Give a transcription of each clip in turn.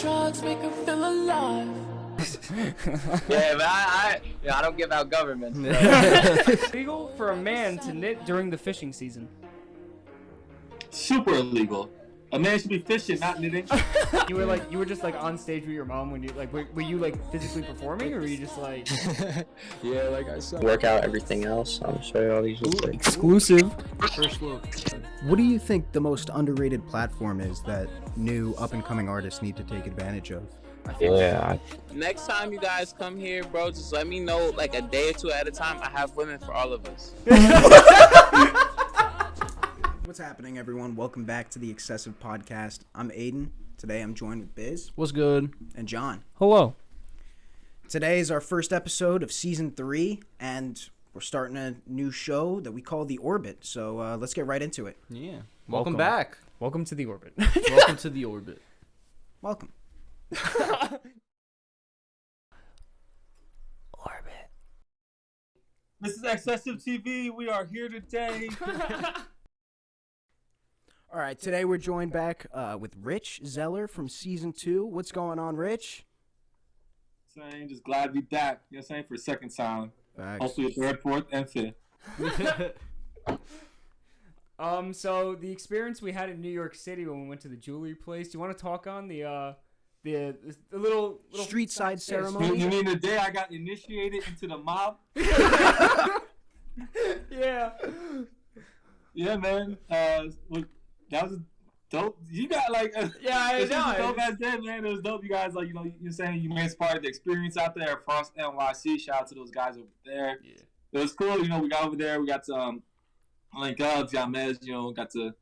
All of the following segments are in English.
drugs make her feel alive. Yeah, but I don't give out governments. Legal for a man to knit during the fishing season. Super illegal. A man should be fishing, not knitting. You were just like on stage with your mom when you like were you like physically performing, or were you just like Yeah, like I said. Work out everything else. I'm show you all these. exclusive? First look. What do you think the most underrated platform is that new up-and-coming artists need to take advantage of? Yeah. Next time you guys come here, bro, just let me know like a day or two at a time. I have women for all of us. What's happening, everyone? Welcome back to the Excessive Podcast. I'm Aiden. Today I'm joined with Biz What's good? and John. Hello. Today is our first episode of Season 3, and we're starting a new show that we call The Orbit. So let's get right into it. Yeah. Welcome back. Welcome to the orbit. Welcome to the orbit. Welcome. Orbit. This is Excessive TV. We are here today. All right, today we're joined back with Rich Zeller from Season 2. What's going on, Rich? Saying just glad to be back. You know what I'm saying? For a second time. Facts. Hopefully a third, fourth, and fifth. So the experience we had in New York City when we went to the jewelry place. Do you want to talk on the little Street side You ceremony. mean the day I got initiated into the mob? Yeah. Yeah, man. Look, that was dope. You got like Yeah, I this was a know. dope ass day, man. It was dope. You guys like you're saying you made part of the experience out there across NYC. Shout out to those guys over there. Yeah. It was cool. We got over there. We got to link up. Jahmez, got to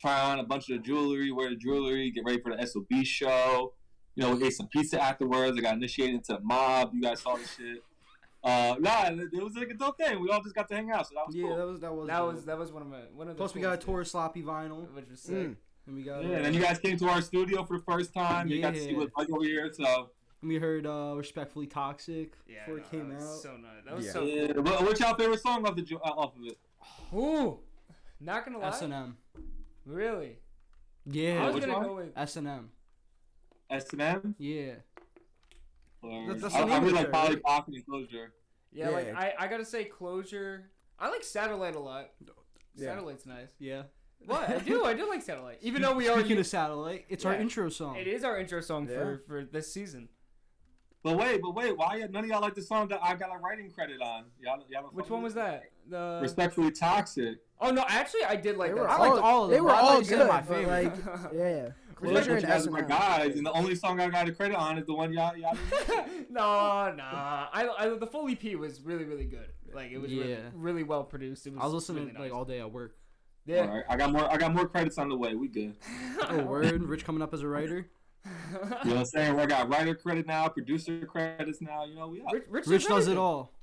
try on a bunch of the jewelry, wear the jewelry, get ready for the SOB show. We ate some pizza afterwards. I got initiated into the mob. You guys saw the shit. It was like a dope thing. We all just got to hang out, so that was cool. That was one of the Plus, we got a tour of Sloppy Vinyl. which was sick. And we got. Yeah, and then you guys came to our studio for the first time. You got to see what's like over here. So We heard Respectfully Toxic Yeah, before it came that was out. so nice. That was Yeah. so yeah. cool. What's your favorite song off of it? Ooh, not gonna lie. S&M. Really? Yeah. I was which gonna one? go with. S&M. S&M? Yeah. That's the I name really of like it, Polly right? Pocket and Closure. Yeah, like Yeah. I gotta say Closure. I like Satellite a lot. Yeah. Satellite's nice. Yeah. What? I do like Satellite. Even though we are Speaking of Satellite, it's our Yeah. intro song. it is our intro song Yeah. for this season. But wait, why none of y'all like the song that I got a writing credit on? Y'all don't Which fuck one with was that? The Respectfully Toxic. Oh no, actually I did like They that. were I song. liked all of them. They were I all thought you said good, my but favorite. like, yeah. You Closure and guys are my S&M. guys, and the only song I got a credit on is the one y'all No. I the full EP was really good. Like it was Yeah. really well produced. It was I was listening really like nice. all day at work. Yeah. All right, I got more credits on the way. We good. Oh, word. Rich coming up as a writer. You know what I'm saying? I got writer credit now, producer credits now. We up. Rich does it all.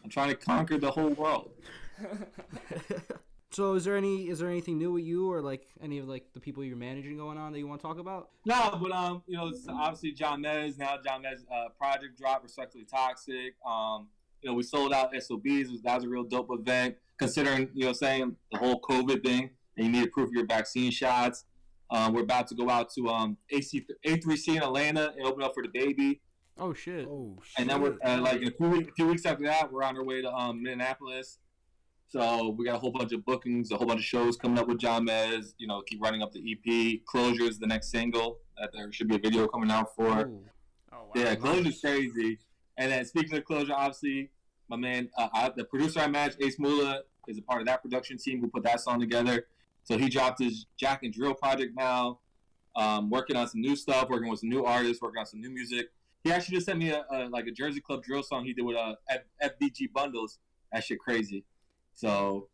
I'm trying to conquer the whole world. So is there anything new with you or like any of like the people you're managing going on that you want to talk about? No, but it's obviously Jahmez now. Jahmez project drop, Respectfully Toxic. We sold out SOBs. That was a real dope event, considering saying the whole COVID thing, and you need to prove your vaccine shots. We're about to go out to A3C in Atlanta and open up for the baby. Oh shit. Oh, shit. And then we're like in a few weeks after that, we're on our way to Minneapolis. So we got a whole bunch of bookings, a whole bunch of shows coming up with Jahmez. Keep running up the EP. Closure is the next single that there should be a video coming out for. Ooh. Oh wow. Yeah, Closure's crazy. And then speaking of Closure, obviously, my man, the producer I managed, Ace Mula, is a part of that production team who put that song together. So he dropped his Jack and Drill project now, working on some new stuff, working with some new artists, working on some new music. He actually just sent me a Jersey Club drill song he did with FBG Bundles. That shit crazy. So,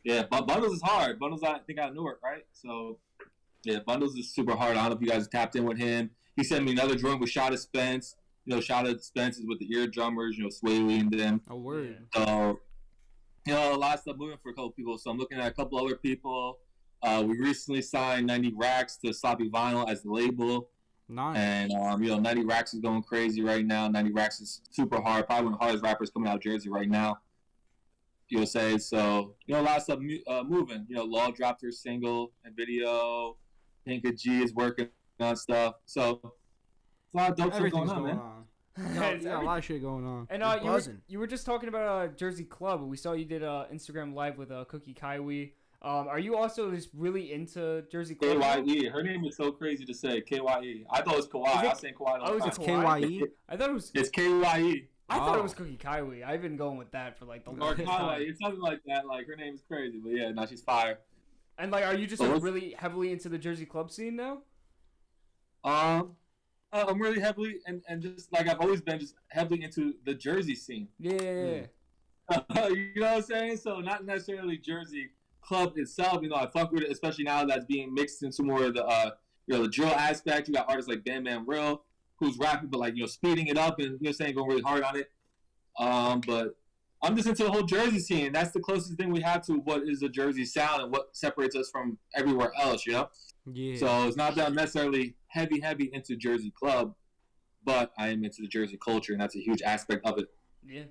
yeah, Bundles is hard. Bundles, I think, out of Newark, right? So, yeah, Bundles is super hard. I don't know if you guys tapped in with him. He sent me another drum with Shada Spence. Shada Spence is with the ear drummers, Swaley and them. A word. So, a lot of stuff moving for a couple people. So I'm looking at a couple other people. We recently signed 90 Racks to Sloppy Vinyl as the label. Nice. And, 90 Racks is going crazy right now. 90 Racks is super hard. Probably one of the hardest rappers coming out of Jersey right now. So, a lot of stuff moving. Law dropped her single and video. Pinka G is working and stuff. So a lot of dope stuff Everything's going on, man. Yeah, a lot of shit going on. And you were just talking about Jersey Club. We saw you did Instagram Live with Cookie Kaiwi. Are you also just really into Jersey Club? KYE. Her name is so crazy to say. KYE. I thought it was Kawhi. I was saying Kawhi. Oh, It's KYE? I thought it was. It's KYE. I thought it was Cookie Kaiwi. I've been going with that for like the Or longest Kawhi. time. It's something like that. Like, her name is crazy. But yeah, no, she's fire. And like, are you just So like, what's- really heavily into the Jersey Club scene now? I'm really heavily and just like I've always been just heavily into the Jersey scene. Yeah. You know what I'm saying? So not necessarily Jersey Club itself. You know, I fuck with it, especially now that's being mixed into more of the the drill aspect. You got artists like Bam Bam Real, who's rapping but like speeding it up and saying going really hard on it. But I'm just into the whole Jersey scene. That's the closest thing we have to what is a Jersey sound and what separates us from everywhere else. You know. Yeah. So it's not that I'm necessarily heavy into Jersey Club, but I am into the Jersey culture, and that's a huge aspect of it. Yeah.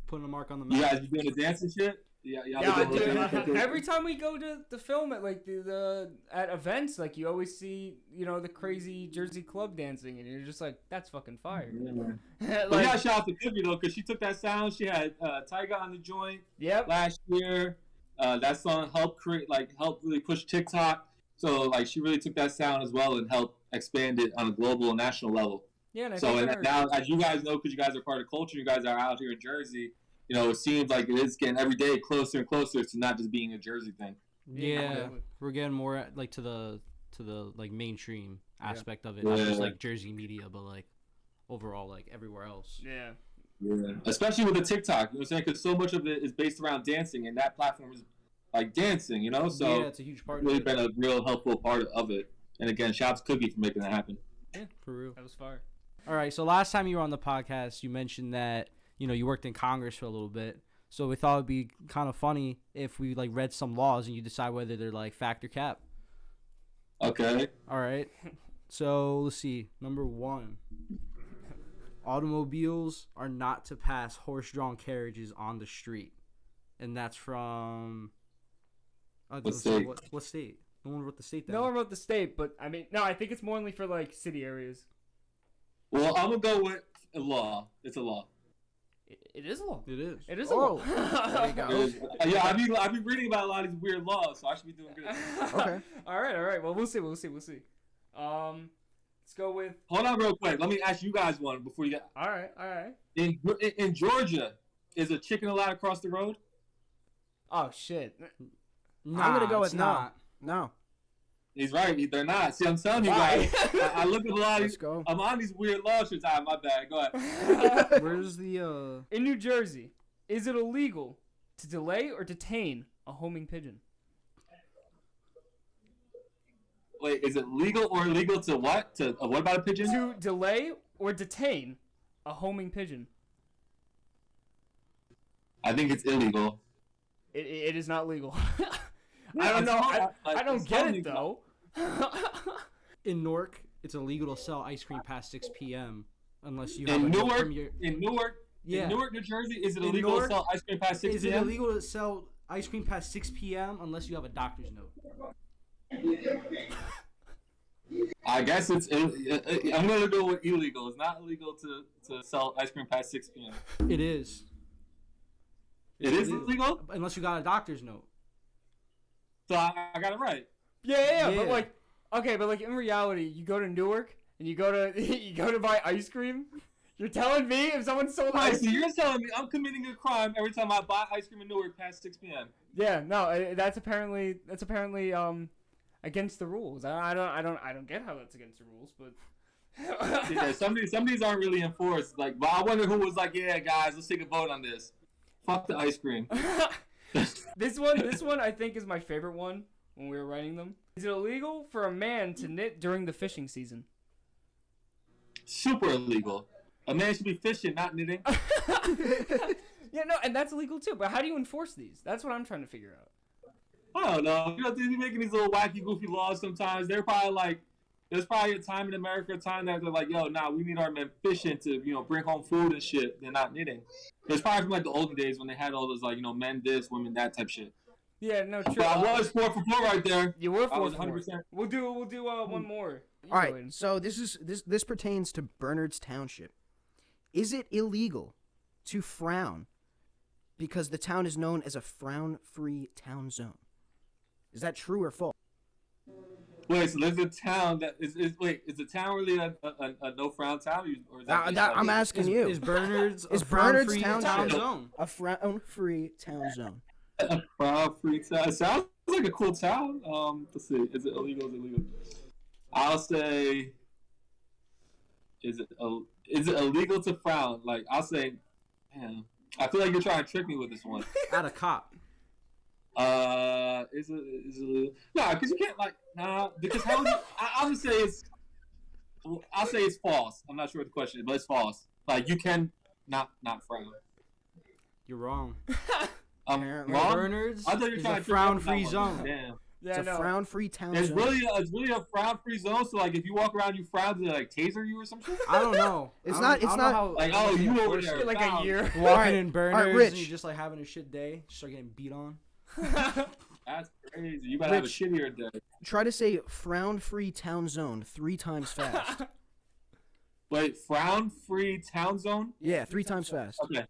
Putting a mark on the You map. guys be doing the dance and shit? Yeah, Dude, every time we go to the film at like the at events, like you always see the crazy Jersey Club dancing, and you're just like, that's fucking fire. But Like, yeah, shout out to Cookie though, because she took that sound. She had Tyga on the joint yep. last year. That song helped really push TikTok. So like she really took that sound as well and helped expand it on a global and national level. Yeah, and I So think and now, as you guys know, because you guys are part of culture, you guys are out here in Jersey. It seems like it is getting every day closer and closer to not just being a Jersey thing. Yeah, we're getting more like to the like mainstream aspect of it, not just like Jersey media, but like overall like everywhere else. Yeah. Yeah. Especially with the TikTok, you know what I'm saying? Because so much of it is based around dancing, and that platform is like dancing, So yeah, it's a huge part. really of it. been a real helpful part of it. And again, shout out to Cookie for making that happen. Yeah, for real. That was fire. All right, so last time you were on the podcast, you mentioned that you worked in Congress for a little bit. So we thought it'd be kind of funny if we like read some laws and you decide whether they're like fact or cap. Okay. All right. So let's see. Number 1. Automobiles are not to pass horse-drawn carriages on the street. And that's from What state? What state? No one wrote the state down. No one wrote the state, but I mean, no, I think it's more only for like city areas. Well, I'm going to go with a law. It's a law. It is a law. It is. It is a Oh, law. there you go. Yeah, I be reading about a lot of these weird laws, so I should be doing good. Okay. All right. Well, we'll see. Let's go with. Hold on real quick. Let me ask you guys one before you get... All right. In Georgia, is a chicken allowed across the road? Oh shit. Nah, I'm gonna go it's with no. not. No. He's right. They're not. See, I'm telling you Why? guys. I look at a lot of Let's these. go. I'm on these weird laws. My bad. Go ahead. Where's the In New Jersey, is it illegal to delay or detain a homing pigeon? Wait, is it legal or illegal to what? What about a pigeon? To delay or detain a homing pigeon? I think it's illegal. It is not legal. Yeah, I don't know. I don't it's get totally it though. in Newark? It's illegal to sell ice cream past 6 p.m. unless you have In a note Newark, from your. in Newark, Yeah. in Newark, New Jersey, is it In illegal Newark, to sell ice cream past 6 Is it p.m.? illegal to sell ice cream past 6 p.m. unless you have a doctor's note? I guess it's. I'm gonna go with illegal. It's not illegal to sell ice cream past 6 p.m. It is. It is illegal. Unless you got a doctor's note. So I got it right. Yeah, Yeah. but like, okay, but like in reality, you go to Newark and you go to buy ice cream. You're telling me if someone sold Right, ice so you're telling me I'm committing a crime every time I buy ice cream in Newark past 6 p.m. Yeah, no, that's apparently against the rules. I don't get how that's against the rules, but Yeah, some of these aren't really enforced. Like, but I wonder who was like, yeah, guys, let's take a vote on this. Fuck the ice cream. this one I think is my favorite one when we were writing them. Is it illegal for a man to knit during the fishing season? Super illegal. A man should be fishing, not knitting. Yeah, no, and that's illegal too. But how do you enforce these? That's what I'm trying to figure out. I don't know. They be making these little wacky, goofy laws sometimes. They're probably like, there's probably a time in America, that they're like, yo, nah, we need our men fishing to, bring home food and shit. They're not knitting. It's probably from like the olden days when they had all those like, men this, women that type shit. Yeah, no, true. But I was 4 for 4 right there. You were I 4 was for 4. 100%. We'll do one more. You All go right, in. so this pertains to Bernard's Township. Is it illegal to frown because the town is known as a frown-free town zone? Is that true or false? Wait, so there's a town that is the town really a no frown town? Or is that just like- I'm asking you. Is Bernard's Is a Bernard's frown-free Township town zone? a frown-free town zone? A frown-free town. It sounds like a cool town. Let's see. Is it illegal? Is it illegal? I'll say. Is it illegal to frown? Like I'll say, man, I feel like you're trying to trick me with this one. At a cop. Is it? No, because you can't because how? I'll just say I'll say it's false. I'm not sure what the question is, but it's false. Like you can not frown. You're wrong. Apparently. Wrong? Bernard's I thought you were is trying a to trick me with that frown-free one. zone. Damn. Yeah, It's a no. frown-free town It's zone. really a frown-free zone. So like, if you walk around, you frown, do they like taser you or something? I don't know. It's I not- don't it's know not- how- Like, how oh, they you over enforce there. it. Like a year. Walking Alright, in Bernard's alright, and Rich. you just like having a shit day, start getting beat on. That's crazy. You better have a Rich. shittier day. Try to say frown-free town zone 3 times fast. Wait, frown-free town zone? Yeah, 3 times fast. Okay.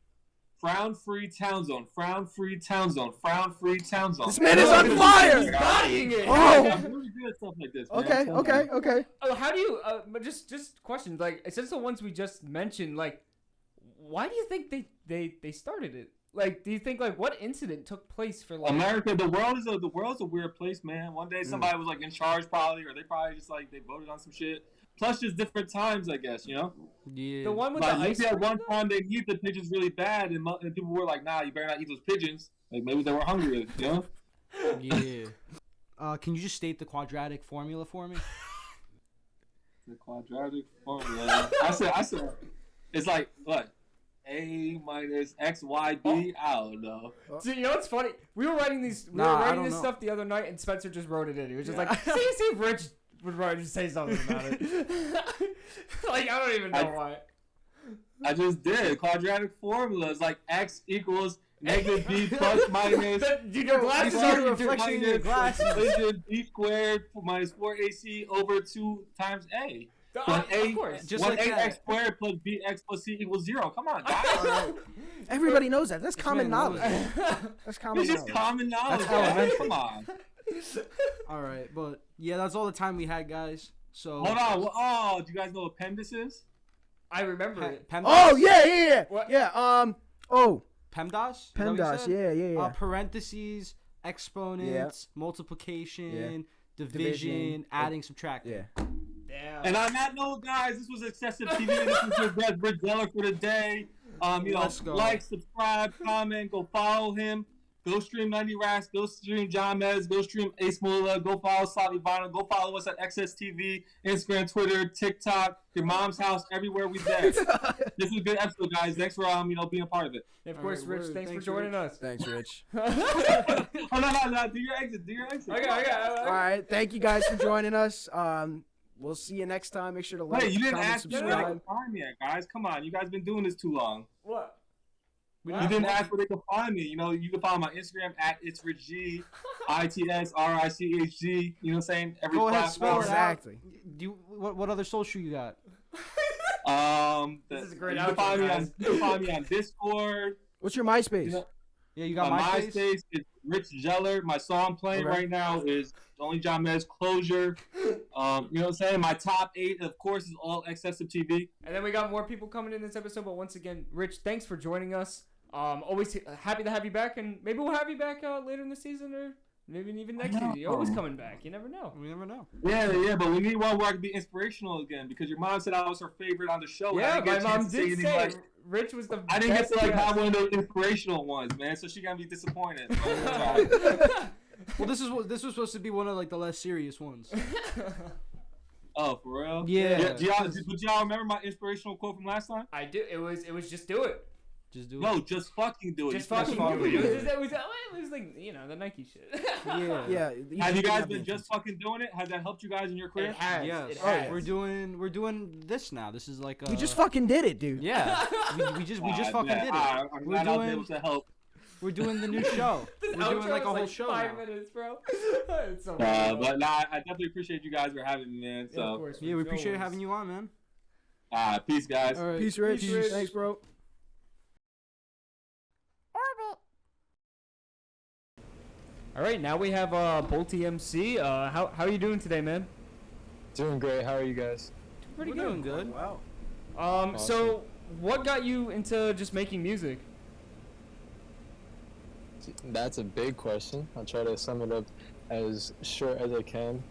Frown-free town zone. Frown-free town zone. Frown-free town zone. This man is on fire! He's bodying it. Oh. I'm really good at stuff like this, man. Okay, Come okay, on. okay. Oh, how do you? But just questions. Like, since the ones we just mentioned, like, why do you think they started it? Like, do you think like what incident took place for like America, the world's a weird place, man. One day somebody was like in charge probably, or they probably just like they voted on some shit. Plus just different times, I guess, you know? Yeah. the one with Like the ice maybe at cream, one though? time they eat the pigeons really bad and people were like, nah, you better not eat those pigeons. Like maybe they were hungry, you know? Yeah. Can you just state the quadratic formula for me? The quadratic formula. I said it's like what? A minus XYB? I don't know. See, you know what's funny? We were writing these. We Nah, were I writing don't this know. stuff the other night, and Spencer just wrote it in. He was just like, see if Rich would write and say something about it. Like I don't even know why. I just did. Quadratic formula is like X equals negative B plus minus. Your glasses see are the reflection in your glasses. Division B squared minus 4AC over 2 times A. But of course. Just 1 like AX that. squared plus BX plus C equals 0. Come on, guys. Everybody knows that. That's common man knows knowledge. That's common It's just knowledge. common knowledge. That's guys. elementary. Come on. All right, but yeah, that's all the time we had, guys. So Hold on. Oh, do you guys know what PEMDAS is? I remember it. PEMDAS? Oh, yeah. What? Yeah, PEMDAS? PEMDAS, Is that what you said? yeah. Parentheses, exponents, multiplication, division, adding, subtracting. Yeah. Damn. And on that note, guys, this was Excessive TV. This was your best Rich Zeller for the day. Let's go. Like, subscribe, comment, go follow him. Go stream 90 Racks. Go stream JahMez. Go stream Ace Moolah. Go follow Sloppy Vinyl. Go follow us at XSTV, Instagram, Twitter, TikTok, your mom's house, everywhere we there. This is a good episode, guys. Thanks for being a part of it. And of course, All right, Rich, word. thanks for Thanks, joining us. Thanks, Rich. Oh no! Do your exit. Okay. All right, thank you guys for joining us. We'll see you next time. Make sure to like, Wait, you didn't comment, ask me where they subscribe. can find me at, guys. Come on, you guys been doing this too long. What? You didn't ask where they can find me. You know, you can follow my Instagram at it's RichZ, ITSRICHZ. You know what I'm saying? Every Go ahead, spell platform. it out. Exactly. Do you, what other social you got? This is a great you can find outro, me guys. you can find me on Discord. What's your MySpace? You know, Yeah, you got on MySpace. MySpace, it's Rich Zeller. My song playing Okay. right now is OnlyJahmez Closure. You know what I'm saying? My top 8, of course, is all Excessive TV. And then we got more people coming in this episode, but once again, Rich, thanks for joining us. Always happy to have you back, and maybe we'll have you back later in the season, or maybe even next season. You're always coming back. You never know. We never know. Yeah, but we need one where I can be inspirational again because your mom said I was her favorite on the show. Yeah, and I my didn't get a mom chance to did anything say like- Rich was the I didn't get best to like guest. have one of those inspirational ones, man. So she gonna be disappointed. Well, this was supposed to be one of like the less serious ones. Oh, for real? Yeah. Do y'all remember my inspirational quote from last time? I do. It was just do it. Just do it. No, just fucking do it. Just You fucking fucking do it. do it. It was like the Nike shit. Yeah. Yeah. Have you should guys have been the just fucking doing it? Has that helped you guys in your career? It has. Yes. It Oh, has. yeah. We're doing this now. This is like We just fucking did it, dude. yeah. we just fucking did it. I'm We're glad I was able doing to help. We're doing the new show. This We're doing outro like a was whole show 5 now. minutes, bro. It's so funny, bro. But nah, I definitely appreciate you guys for having me, man. Yeah, of So, course. Yeah, we appreciate having you on, man. peace, guys. All right. Peace, Rich. Peace, Rich. Thanks, bro. All right, now we have BoltiMC. How are you doing today, man? Doing great. How are you guys? Pretty We're doing good. Wow. So what got you into just making music? That's a big question. I'll try to sum it up as short as I can.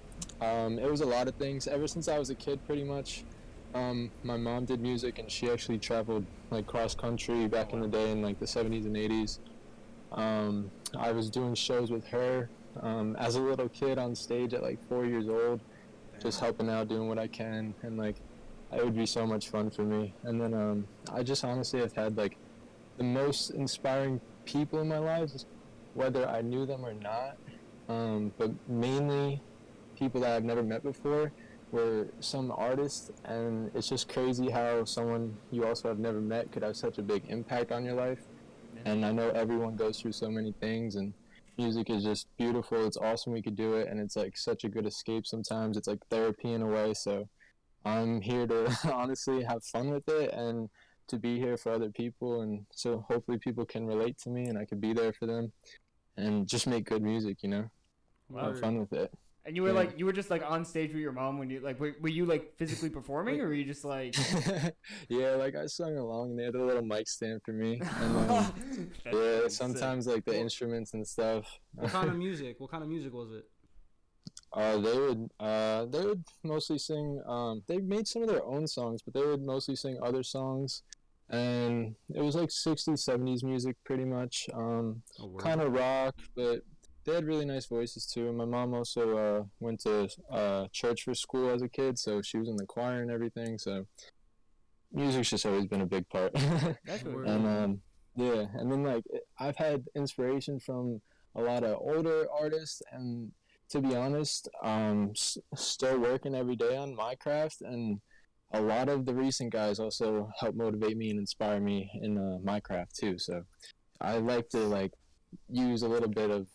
It was a lot of things. Ever since I was a kid, pretty much. My mom did music, and she actually traveled like cross country back in the day in like the 70s and 80s. I was doing shows with her as a little kid on stage at like 4 years old, just helping out, doing what I can, and like it would be so much fun for me. And then I just honestly have had like the most inspiring people in my life, whether I knew them or not, but mainly people that I've never met before were some artists, and it's just crazy how someone you also have never met could have such a big impact on your life. And I know everyone goes through so many things, and music is just beautiful. It's awesome we could do it, and it's like such a good escape sometimes. It's like therapy in a way, so I'm here to honestly have fun with it and to be here for other people, and so hopefully people can relate to me and I could be there for them and just make good music, you know? Have fun with it. And you were Yeah. like, you were just like on stage with your mom when you like, were you like physically performing, or were you just like? Yeah, like I sung along and they had a little mic stand for me. And That's yeah, sick. sometimes like the instruments and stuff. What kind of music? What kind of music was it? They would mostly sing. They made some of their own songs, but they would mostly sing other songs, and it was like 60s, 70s music, pretty much. Kind of rock, but they had really nice voices too. And my mom also went to church for school as a kid, so she was in the choir and everything. So music's just always been a big part. That's really And yeah, and then like I've had inspiration from a lot of older artists, and to be honest, still working every day on my craft, and a lot of the recent guys also help motivate me and inspire me in my craft too. So I like to like use a little bit of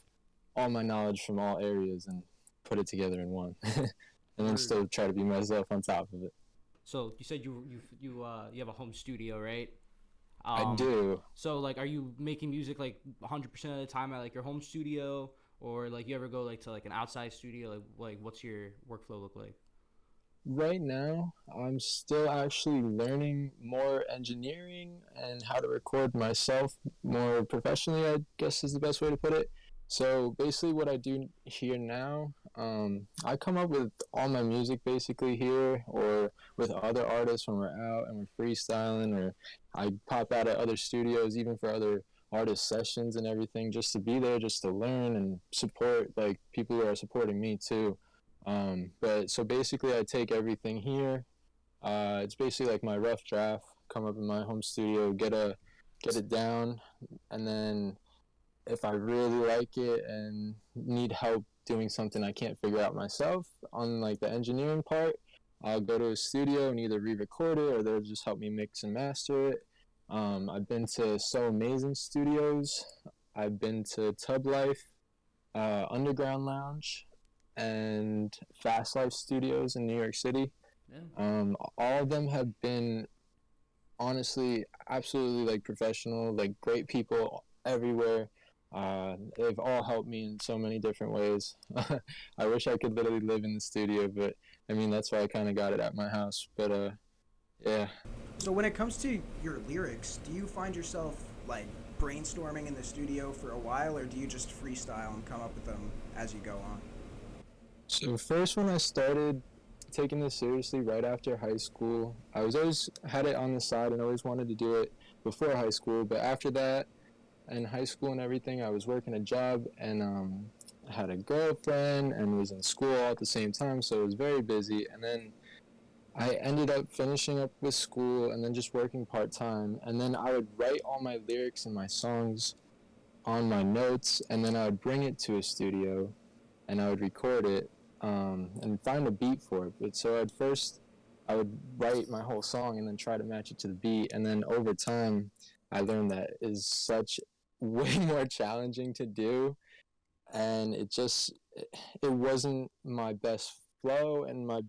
all my knowledge from all areas and put it together in one, and then still try to be myself on top of it. So you said you have a home studio, right? I do. So like, are you making music like 100% of the time at like your home studio, or like you ever go like to like an outside studio? Like what's your workflow look like? Right now, I'm still actually learning more engineering and how to record myself more professionally, I guess is the best way to put it. So basically what I do here now, I come up with all my music basically here or with other artists when we're out and we're freestyling, or I pop out at other studios even for other artist sessions and everything, just to be there, just to learn and support like people who are supporting me too. But so basically I take everything here. It's basically like my rough draft, come up in my home studio, get it down, and then if I really like it and need help doing something I can't figure out myself on like the engineering part, I'll go to a studio and either re-record it or they'll just help me mix and master it. I've been to So Amazing Studios, I've been to Tub Life, Underground Lounge, and Fast Life Studios in New York City. Yeah. All of them have been honestly absolutely like professional, like great people everywhere. They've all helped me in so many different ways. I wish I could literally live in the studio, but I mean that's why I kind of got it at my house. But yeah. So when it comes to your lyrics, do you find yourself like brainstorming in the studio for a while, or do you just freestyle and come up with them as you go on? So first when I started taking this seriously right after high school, I was always had it on the side and always wanted to do it before high school, but after that, in high school and everything, I was working a job and had a girlfriend and was in school all at the same time, so it was very busy. And then I ended up finishing up with school and then just working part-time, and then I would write all my lyrics and my songs on my notes, and then I would bring it to a studio and I would record it and find a beat for it. But so at first I would write my whole song and then try to match it to the beat, and then over time I learned that is such way more challenging to do, and it wasn't my best flow and my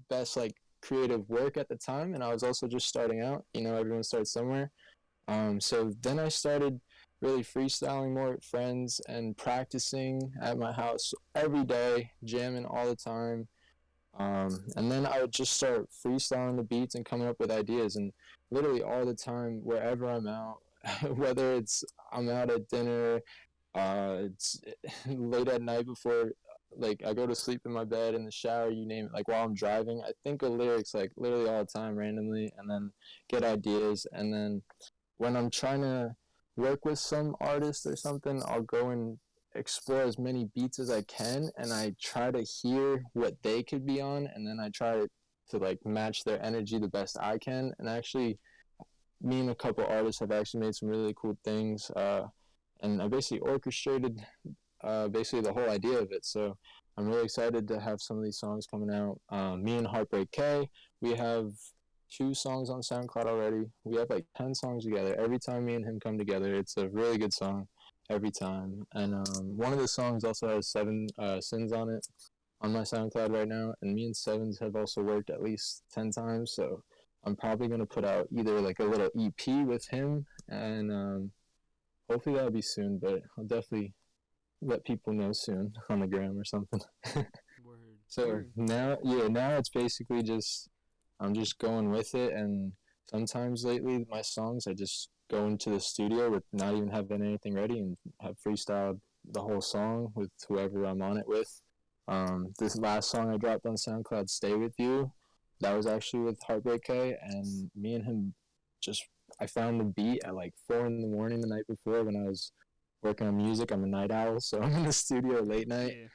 best like creative work at the time, and I was also just starting out. Everyone starts somewhere. So then I started really freestyling more with friends and practicing at my house every day, jamming all the time. And then I would just start freestyling the beats and coming up with ideas, and literally all the time, wherever I'm out, whether I'm out at dinner, it's late at night before, like, I go to sleep in my bed, in the shower, you name it, like, while I'm driving, I think of lyrics, like, literally all the time randomly, and then get ideas, and then when I'm trying to work with some artist or something, I'll go and explore as many beats as I can, and I try to hear what they could be on, and then I try to like match their energy the best I can. And actually, me and a couple artists have actually made some really cool things, and I basically orchestrated basically the whole idea of it. So I'm really excited to have some of these songs coming out. Me and HeartBreak K, we have 2 songs on SoundCloud already. We have like 10 songs together. Every time me and him come together, it's a really good song every time. And one of the songs also has 7 sins on it on my SoundCloud right now. And me and Sevens have also worked at least 10 times. So I'm probably going to put out either like a little EP with him, and hopefully that'll be soon, but I'll definitely let people know soon on the gram or something. So now it's basically just, I'm just going with it, and sometimes lately my songs, I just go into the studio with not even having anything ready and have freestyled the whole song with whoever I'm on it with. This last song I dropped on SoundCloud, Stay With You, that was actually with HeartBreak K, and me and him I found the beat at like 4 in the morning the night before when I was working on music. I'm a night owl, so I'm in the studio late night. Yeah.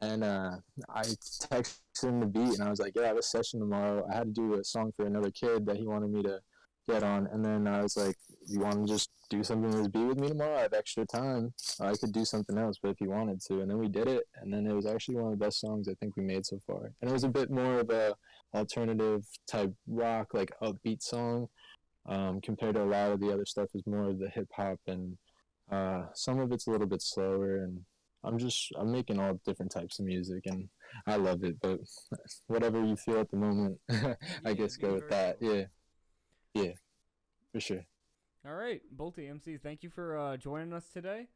And I texted him the beat, and I was like, yeah, I have a session tomorrow. I had to do a song for another kid that he wanted me to get on. And then I was like, you want to just do something with this beat with me tomorrow? I have extra time. I could do something else, but if you wanted to. And then we did it, and then it was actually one of the best songs I think we made so far. And it was a bit more of a alternative type rock, like upbeat song, compared to a lot of the other stuff is more of the hip-hop, and some of it's a little bit slower, and I'm making all different types of music, and I love it, but whatever you feel at the moment, I guess go with that. Yeah, for sure. All right, BoltiMC, thank you for joining us today.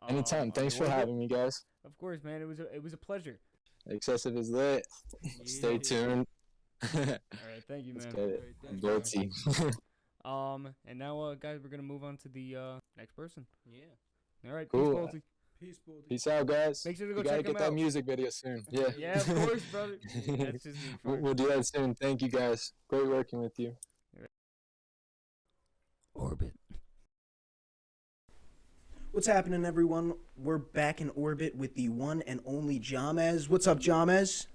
Anytime. Thanks for having me, guys. Of course, man. It was a pleasure. Excessive is lit. Yeah. Stay tuned. All right, thank you, man. Let's get it. Bolty. And now, guys, we're gonna move on to the next person. Yeah. All right. Cool. Peace, Bolty. Peace out, guys. Make sure to go you check gotta get him that out. music video soon. Yeah. Yeah, of course, brother. That's just we'll do that soon. Thank you, guys. Great working with you. Orbit. What's happening, everyone? We're back in orbit with the one and only Jahmez. What's up, Jahmez?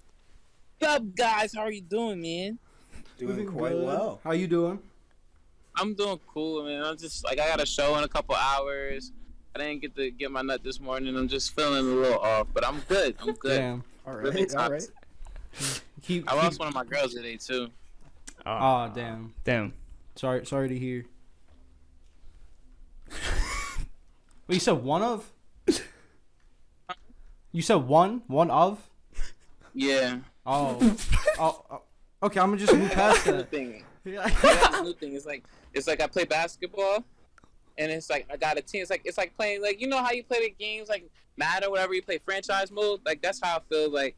What's up, guys? How are you doing, man? Doing quite well. How you doing? I'm doing cool, man. I'm just like, I got a show in a couple hours. I didn't get to get my nut this morning. I'm just feeling a little off, but I'm good. I'm good. Damn. All right. Really All right. I lost one of my girls today too. Oh, damn. Damn. Sorry to hear. Wait, you said one of? You said one of? Yeah. Oh. Okay, I'm gonna just move past that. Yeah, that's the new thing. It's like I play basketball, and it's like I got a team. It's like playing, like, you know how you play the games like Madden or whatever. You play franchise mode. Like, that's how I feel like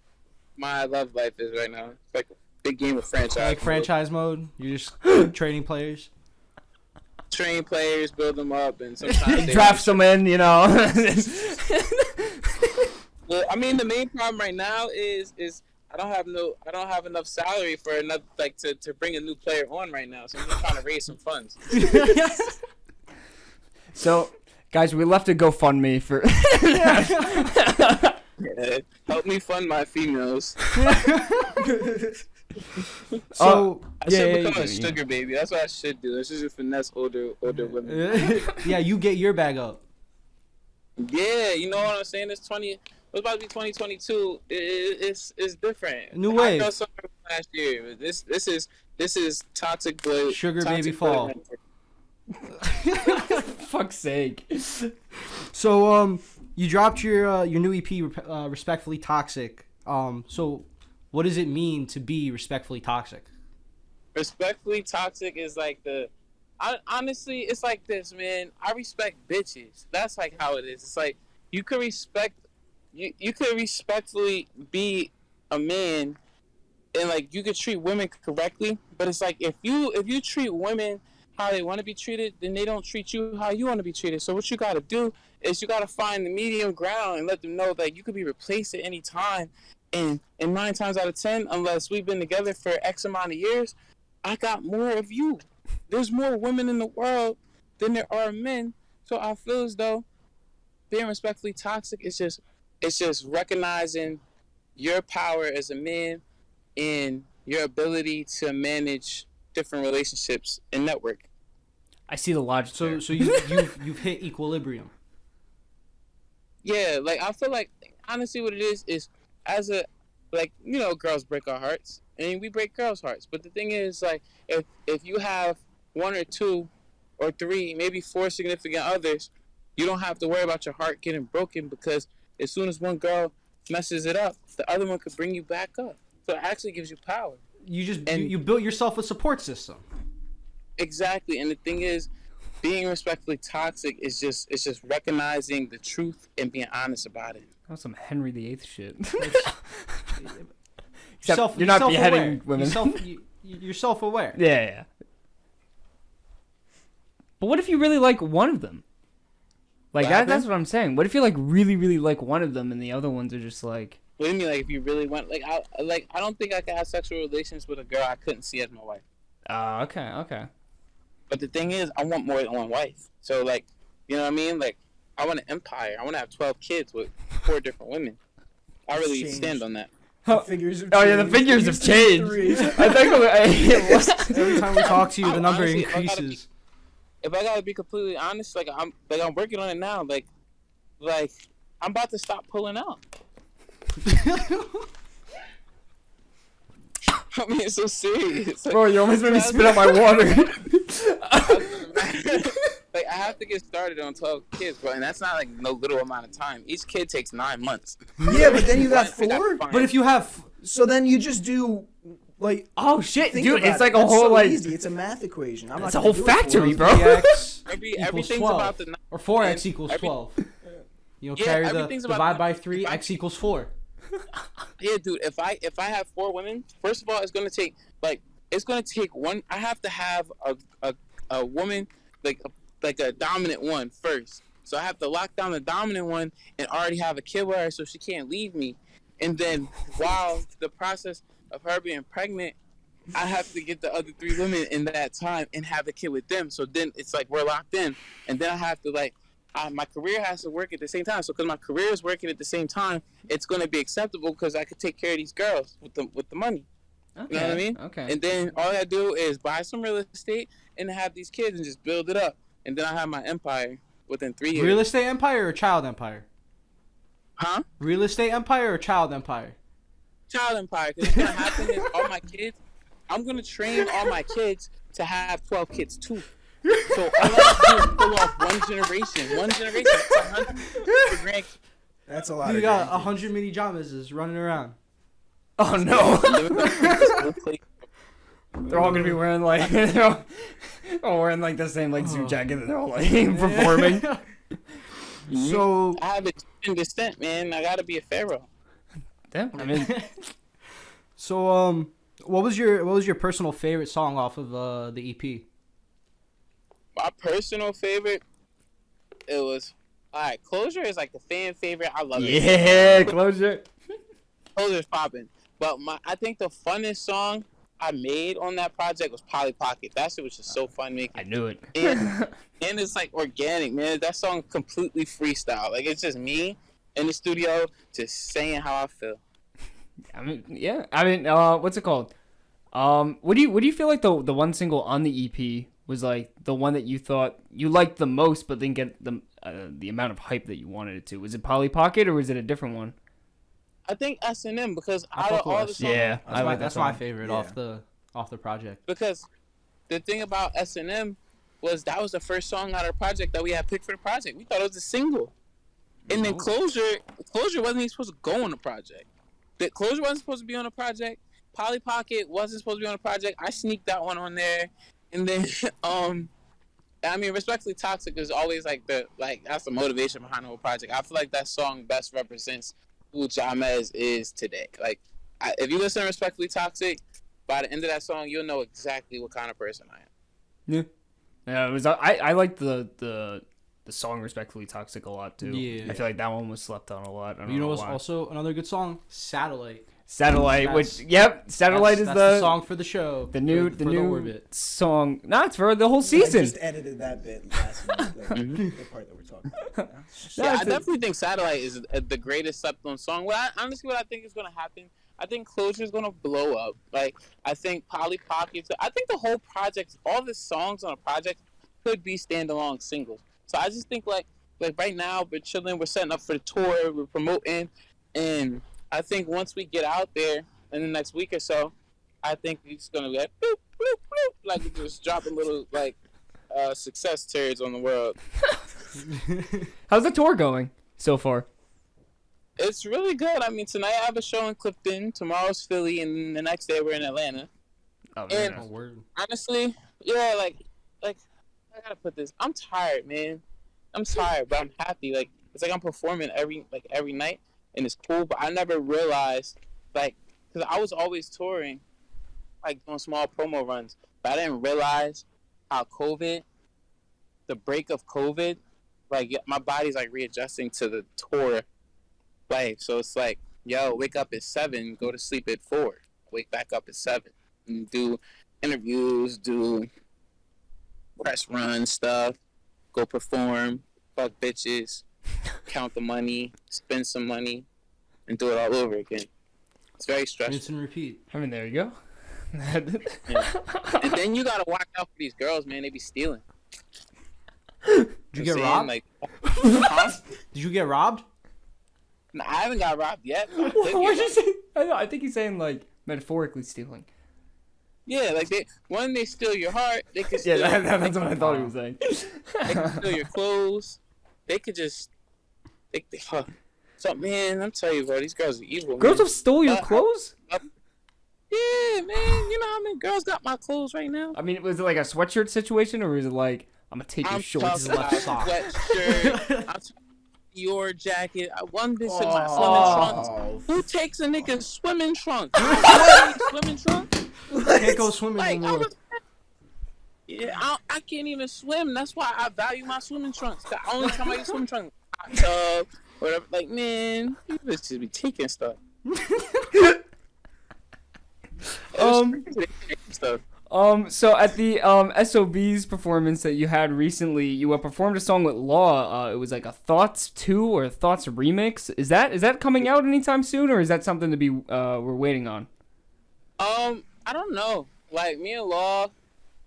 my love life is right now. It's like a big game of franchise. Like mode. franchise mode. You're just trading players. Train players, build them up, and sometimes Draft some in, you know. Well, I mean, the main problem right now is I don't have enough salary for enough, like, to bring a new player on right now. So I'm just trying to raise some funds. So, guys, we left a GoFundMe for. Yeah, help me fund my females. So I should become a sugar baby. That's what I should do. I should just finesse older women. Yeah, you get your bag up. Yeah, you know what I'm saying? It's about to be 2022. It's different. New wave. I know something last year. This is toxic boy. Sugar toxic baby boy fall. mentality. Fuck's sake. So you dropped your new EP, Respectfully Toxic. So what does it mean to be respectfully toxic? Respectfully toxic is like honestly, it's like this, man. I respect bitches. That's like how it is. It's like you could respectfully be a man, and like you could treat women correctly. But it's like if you treat women how they want to be treated, then they don't treat you how you want to be treated. So what you got to do is you got to find the medium ground and let them know that you could be replaced at any time. And 9 times out of 10, unless we've been together for X amount of years, I got more of you. There's more women in the world than there are men. So I feel as though being respectfully toxic is just recognizing your power as a man and your ability to manage different relationships and network. I see the logic. So you've hit equilibrium. Yeah, like I feel like honestly what it is as a, like, you know, girls break our hearts and we break girls' hearts. But the thing is, like, if you have 1 or 2 or 3, maybe 4 significant others, you don't have to worry about your heart getting broken, because as soon as one girl messes it up, the other one could bring you back up. So it actually gives you power. You built yourself a support system. Exactly. And the thing is, being respectfully toxic is just recognizing the truth and being honest about it. That's some Henry VIII shit. You're not beheading women. You're self-aware. Yeah. But what if you really like one of them? Like that's what I'm saying. What if you like really like one of them and the other ones are just like? What do you mean, like if you really want? I don't think I could have sexual relations with a girl I couldn't see as my wife. Okay. But the thing is, I want more than one wife. So like, you know what I mean? Like, I want an empire. I want to have 12 kids with 4 different women. I really stand on that. The figures have changed. The figures have changed. I think every time we talk to you, the number honestly, increases. If I gotta be completely honest, like I'm working on it now. Like I'm about to stop pulling out. I mean, it's so serious. Like, bro, you almost made me spit out my water. Like, I have to get started on 12 kids, bro, and that's not like no little amount of time. Each kid takes 9 months. Yeah, but then you got 4. But if you have, so then you just do like, oh shit, dude, it's it. like a That's whole so like easy. It's a math equation. It's a whole factory, bro. 3x everything's 12, about the or 4x equals 12. You know, carry the divide by 3, x equals 4. Yeah, dude. If I have 4 women, first of all, it's gonna take one. I have to have a woman like a dominant one first. So I have to lock down the dominant one and already have a kid with her, so she can't leave me. And then while the process of her being pregnant, I have to get the other 3 women in that time and have a kid with them. So then it's like we're locked in, and then I have to my career has to work at the same time. So because my career is working at the same time, it's going to be acceptable because I could take care of these girls with the money. Okay. You know what I mean? Okay. And then all I do is buy some real estate and have these kids and just build it up. And then I have my empire within 3 years. Real estate empire or child empire? Huh? Real estate empire or child empire? Child empire. Because what's going to happen is all my kids, I'm going to train all my kids to have 12 kids too. So all I have to do is pull off one generation. One generation. That's 100 grandkids. That's a lot. You got 100 mini Jamezes running around. Oh no. They're all gonna be wearing like they're all wearing like the same like suit jacket and they're all like performing. So I have a descent, man. I gotta be a pharaoh. Damn. I mean, so what was your personal favorite song off of the EP? My personal favorite, it was alright. Closure is like the fan favorite. I love it. Yeah, Closure. Closure's popping. But I think the funnest song I made on that project was Polly Pocket. That shit was just so fun making. I knew it. And it's like organic, man. That song completely freestyle. Like it's just me in the studio just saying how I feel. I mean, yeah. I mean, what's it called? What do you feel like the one single on the EP was like the one that you thought you liked the most, but didn't get the amount of hype that you wanted it to? Was it Polly Pocket or was it a different one? I think S&M because out of all the songs, yeah, that's my favorite off the project. Because the thing about S&M was that was the first song out of the project that we had picked for the project. We thought it was a single. And then Closure wasn't even supposed to go on the project. The Closure wasn't supposed to be on the project. Polly Pocket wasn't supposed to be on the project. I sneaked that one on there. And then I mean, Respectfully Toxic is always that's the motivation behind the whole project. I feel like that song best represents who JahmezZ is today. Like, if you listen to Respectfully Toxic, by the end of that song, you'll know exactly what kind of person I am. Yeah. Yeah, it was. I like the song Respectfully Toxic a lot too. Yeah. I feel like that one was slept on a lot. I don't You know know what's why. also another good song? Satellite. Satellite, That's- Satellite that's is the song for the show. the new for the new Orbit. song. No, it's for the whole I season. just edited that bit last week, the part that we're talking about. No, Yeah, I it's a- definitely think Satellite is the greatest slept-on song. What I think is going to happen, I think Closure is going to blow up. Like, I think Polly Pocket, I think the whole project, all the songs on a project could be standalone singles. So I just think, like right now, we're chilling, we're setting up for the tour, we're promoting, and I think once we get out there in the next week or so, I think it's going to be like, boop, boop, boop, like we just drop a little, success turds on the world. How's the tour going so far? It's really good. I mean, tonight I have a show in Clifton, tomorrow's Philly, and the next day we're in Atlanta. Oh, And- Oh, word. Honestly, yeah, like I gotta put this. I'm tired, man. I'm tired, but I'm happy. Like, it's like I'm performing every night, and it's cool. But I never realized, because I was always touring, doing small promo runs, but I didn't realize how the break of COVID, my body's readjusting to the tour life. So it's like, yo, wake up at 7, go to sleep at 4, wake back up at 7, and do interviews, do press run stuff, go perform, fuck bitches, count the money, spend some money, and do it all over again. It's very stressful. Rinse and repeat. I mean, there you go. And then you gotta watch out for these girls, man. They be stealing. Did you get robbed? Huh? Did you get robbed? No, I haven't got robbed yet. but I could What'd get you robbed. say? I think he's saying metaphorically stealing. Yeah, they steal your heart. They could steal, Yeah, that's what I thought he was saying. they could steal your clothes. They could just. So, man, I'm telling you, bro, these girls are evil. Girls man. have stole your clothes? Yeah, man. You know how many girls got my clothes right now? I mean, was it like a sweatshirt situation, or was it like, I'm gonna take your I'm shorts? talking about left sock. sweatshirt. I'm talking your jacket. One bitch took my swimming trunks. Oh, Who takes a nigga's swimming trunks? Swimming trunks? Can't go swimming Like, no more. I can't even swim. That's why I value my swimming trunks. The only time I use swimming trunks, hot tub, whatever. Like, man, you bitches be taking stuff. Stuff. So at the SOB's performance that you had recently, you performed a song with Law. It was like a Thoughts 2 or a Thoughts remix. Is that coming out anytime soon, or is that something to be we're waiting on? I don't know. Like, me and Law,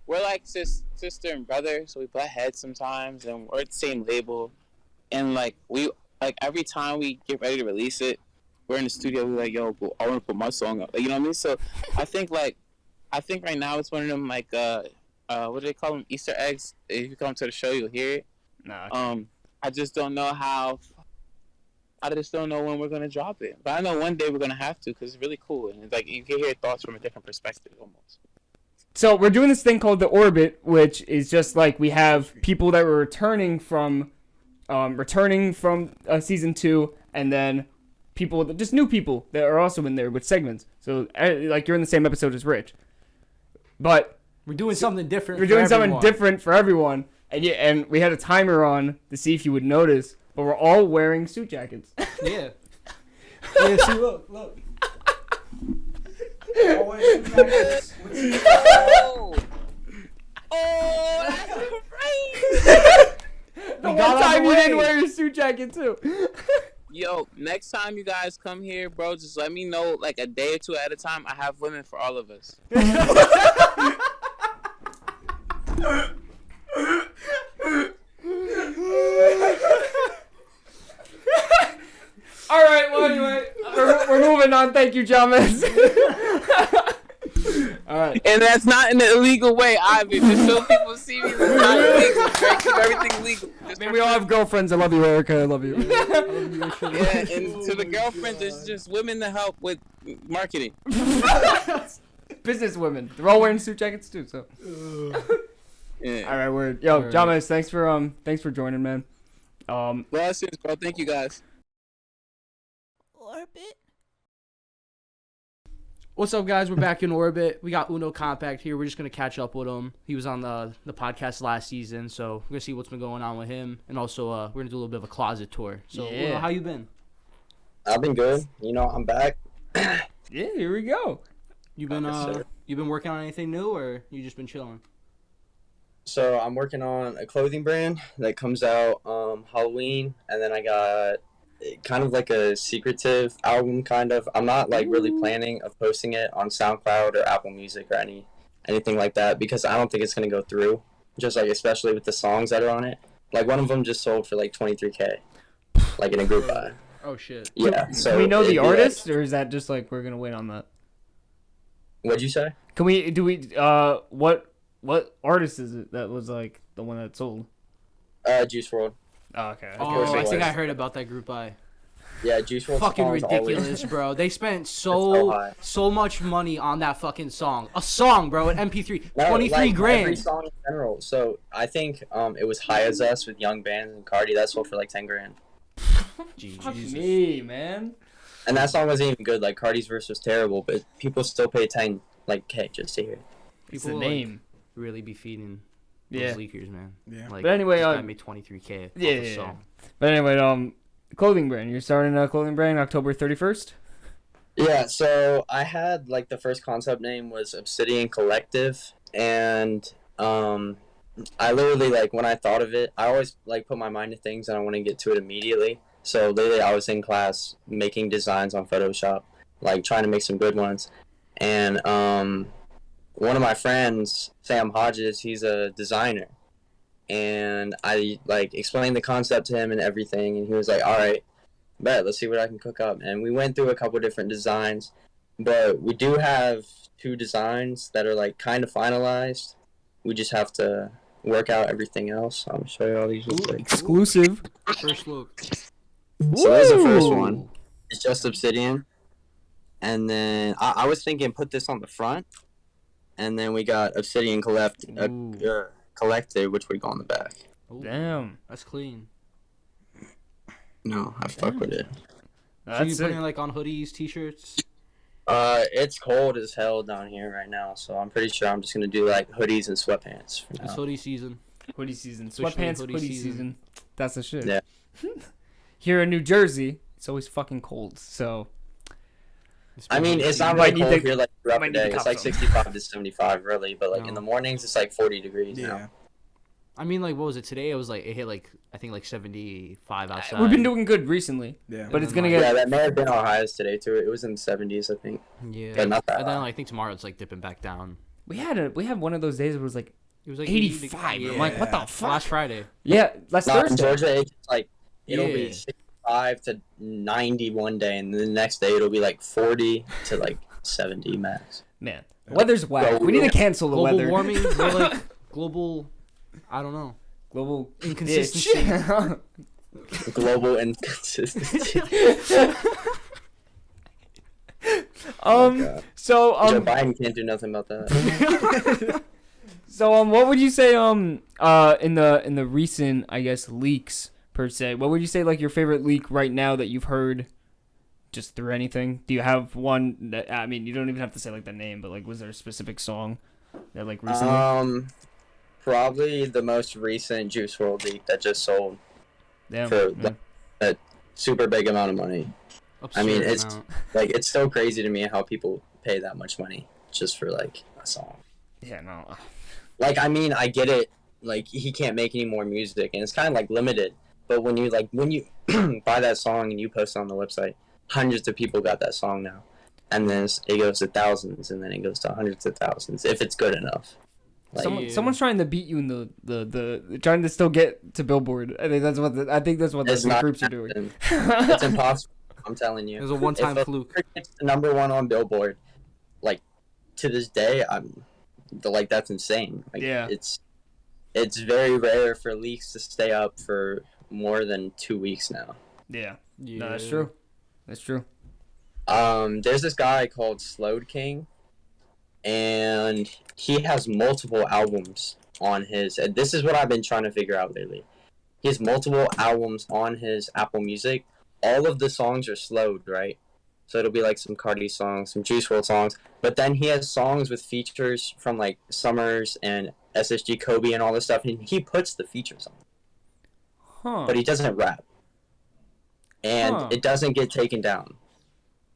we're like sister and brother, so we butt heads sometimes, and we're at the same label. And every time we get ready to release it, we're in the studio. We're like, yo, I want to put my song up. Like, you know what I mean? So I think right now it's one of them what do they call them? Easter eggs. If you come to the show, you'll hear it. Nah. I just don't know I just don't know when we're gonna drop it. But I know one day we're gonna have to, because it's really cool, and it's like you can hear thoughts from a different perspective almost. So we're doing this thing called the Orbit, which is just like we have people that were returning from season 2, and then just new people that are also in there with segments. So like you're in the same episode as Rich, but We're doing something different. we're for doing something everyone. different for everyone, and we had a timer on to see if you would notice, but we're all wearing suit jackets. Yeah. yeah, see, look. Always practice. Oh, that's right. The We one got out time the you didn't way. wear your suit jacket too. Yo, next time you guys come here, bro, just let me know like a day or two at a time. I have women for all of us. All right, well anyway, we're moving on. Thank you, JahmezZ. All right. And that's not in an illegal way, either. Just so people see me, it's not illegal. Right? Keep everything legal. I mean, we all have girlfriends. I love you, Erica. I love you. Yeah, and to the girlfriends, it's just women to help with marketing. Business women. They're all wearing suit jackets too. So. Yeah. All right, word. Yo, JahMez, thanks for joining, man. Blessings, bro. Thank you guys. Orbit. What's up, guys? We're back in orbit. We got Unocompac here. We're just gonna catch up with him. He was on the podcast last season, so we're gonna see what's been going on with him, and also we're gonna do a little bit of a closet tour. So, Yeah. Uno, how you been? I've been good. You know, I'm back. Yeah, here we go. You been Yes, sir. you been working on anything new, or you just been chilling? So I'm working on a clothing brand that comes out Halloween, and then I got kind of like a secretive album, kind of. I'm not like really planning of posting it on SoundCloud or Apple Music or anything like that, because I don't think it's gonna go through. Just like especially with the songs that are on it. Like one of them just sold for like 23K, like in a group buy. Oh shit. Yeah. So Can we know the it'd be artist, or is that just like we're gonna wait on that? What'd you say? Can we what artist is it that was like the one that sold? Juice WRLD. Oh, okay. course Oh, it I think was. I heard about that group buy. Yeah, Juice WRLD. Fucking songs ridiculous, bro. They spent so high. so much money on that fucking song. A song, bro, an MP3. No, 23 like, grand. Every song in general. So I think it was High As Us with Young Bands and Cardi. That sold for like 10 grand. Fuck me, man. And that song wasn't even good. Like Cardi's verse was terrible, but people still pay 10 like K just to hear it. It's the People name. really be feeding those Yeah. leakers, man. Yeah. Like, But anyway, this guy uh, made 23K off Yeah, a yeah, song. But anyway, clothing brand. You're starting a clothing brand October 31st. Yeah, so I had like the first concept name was Obsidian Collective, and I literally like when I thought of it, I always like put my mind to things and I want to get to it immediately. So literally, I was in class making designs on Photoshop, like trying to make some good ones, and one of my friends, Sam Hodges, he's a designer, and I like explained the concept to him and everything, and he was like, "All right, bet, let's see what I can cook up." And we went through a couple different designs, but we do have 2 designs that are like kind of finalized. We just have to work out everything else. I'm gonna show you all these real quick. Exclusive. First look. So there's the first one. It's just Obsidian. And then I was thinking put this on the front. And then we got Obsidian Collective, which would go on the back. Ooh, Damn. that's clean. No, I fuck with it. So you That's putting it. it like on hoodies, t-shirts? It's cold as hell down here right now, so I'm pretty sure I'm just gonna do like hoodies and sweatpants for It's now. hoodie season. Hoodie season. Officially Sweatpants hoodie hoodie season. season. That's the shit. Yeah. Here in New Jersey, it's always fucking cold. So I mean, it's not might like need cold to- here like throughout might the need to day. It's cuff like them. 65 to 75 really, but like No. in the mornings it's like 40 degrees Yeah. now. I mean, like, what was it today? It was like, it hit like, I think like 75 outside. we've been doing good recently, Yeah. but it's then, gonna like- Yeah, get. that may have been our highest today too. It was in the 70s, I think. Yeah. But not that And then high. I think tomorrow it's like dipping back down. We had one of those days where it was like It was like 85. I'm like, what the Yeah. fuck? Last Friday. Yeah, last Not in Thursday. Georgia, it's like it'll Yeah. be 65 to 90 one day, and then the next day it'll be like 40 to like 70 max. Man, weather's whack. We need to cancel the Global weather. warming, we're like global, I don't know. Global Inconsistency. bitch. Global inconsistency. God. So Joe Biden can't do nothing about that. So what would you say in the recent, I guess, leaks per se? What would you say like your favorite leak right now that you've heard just through anything? Do you have one that, I mean, you don't even have to say like the name, but like was there a specific song that like recently? Probably the most recent Juice WRLD leak that just sold Damn. for Yeah. that super big amount of money. I mean, Absurd it's amount. like it's so crazy to me how people pay that much money just for like a song. Yeah, no. Like, I mean, I get it. Like, he can't make any more music, and it's kind of like limited. But when you buy that song and you post it on the website, hundreds of people got that song now, and then it goes to thousands, and then it goes to hundreds of thousands if it's good enough. Like, Someone's trying to beat you in the trying to still get to Billboard. I think that's what it's the not groups are doing. happening. It's impossible. I'm telling you. It was a one-time If fluke. It's the #1 on Billboard, like to this day, that's insane. Like, Yeah. It's very rare for leaks to stay up for more than 2 weeks now. Yeah. Yeah. No, that's true. That's true. There's this guy called Slowed King, and he has multiple albums on his. And this is what I've been trying to figure out lately. He has multiple albums on his Apple Music. All of the songs are slowed, right? So it'll be like some Cardi songs, some Juice WRLD songs, but then he has songs with features from like Summers and SSG Kobe and all this stuff, and he puts the features on. Huh. But he doesn't rap, and it doesn't get taken down.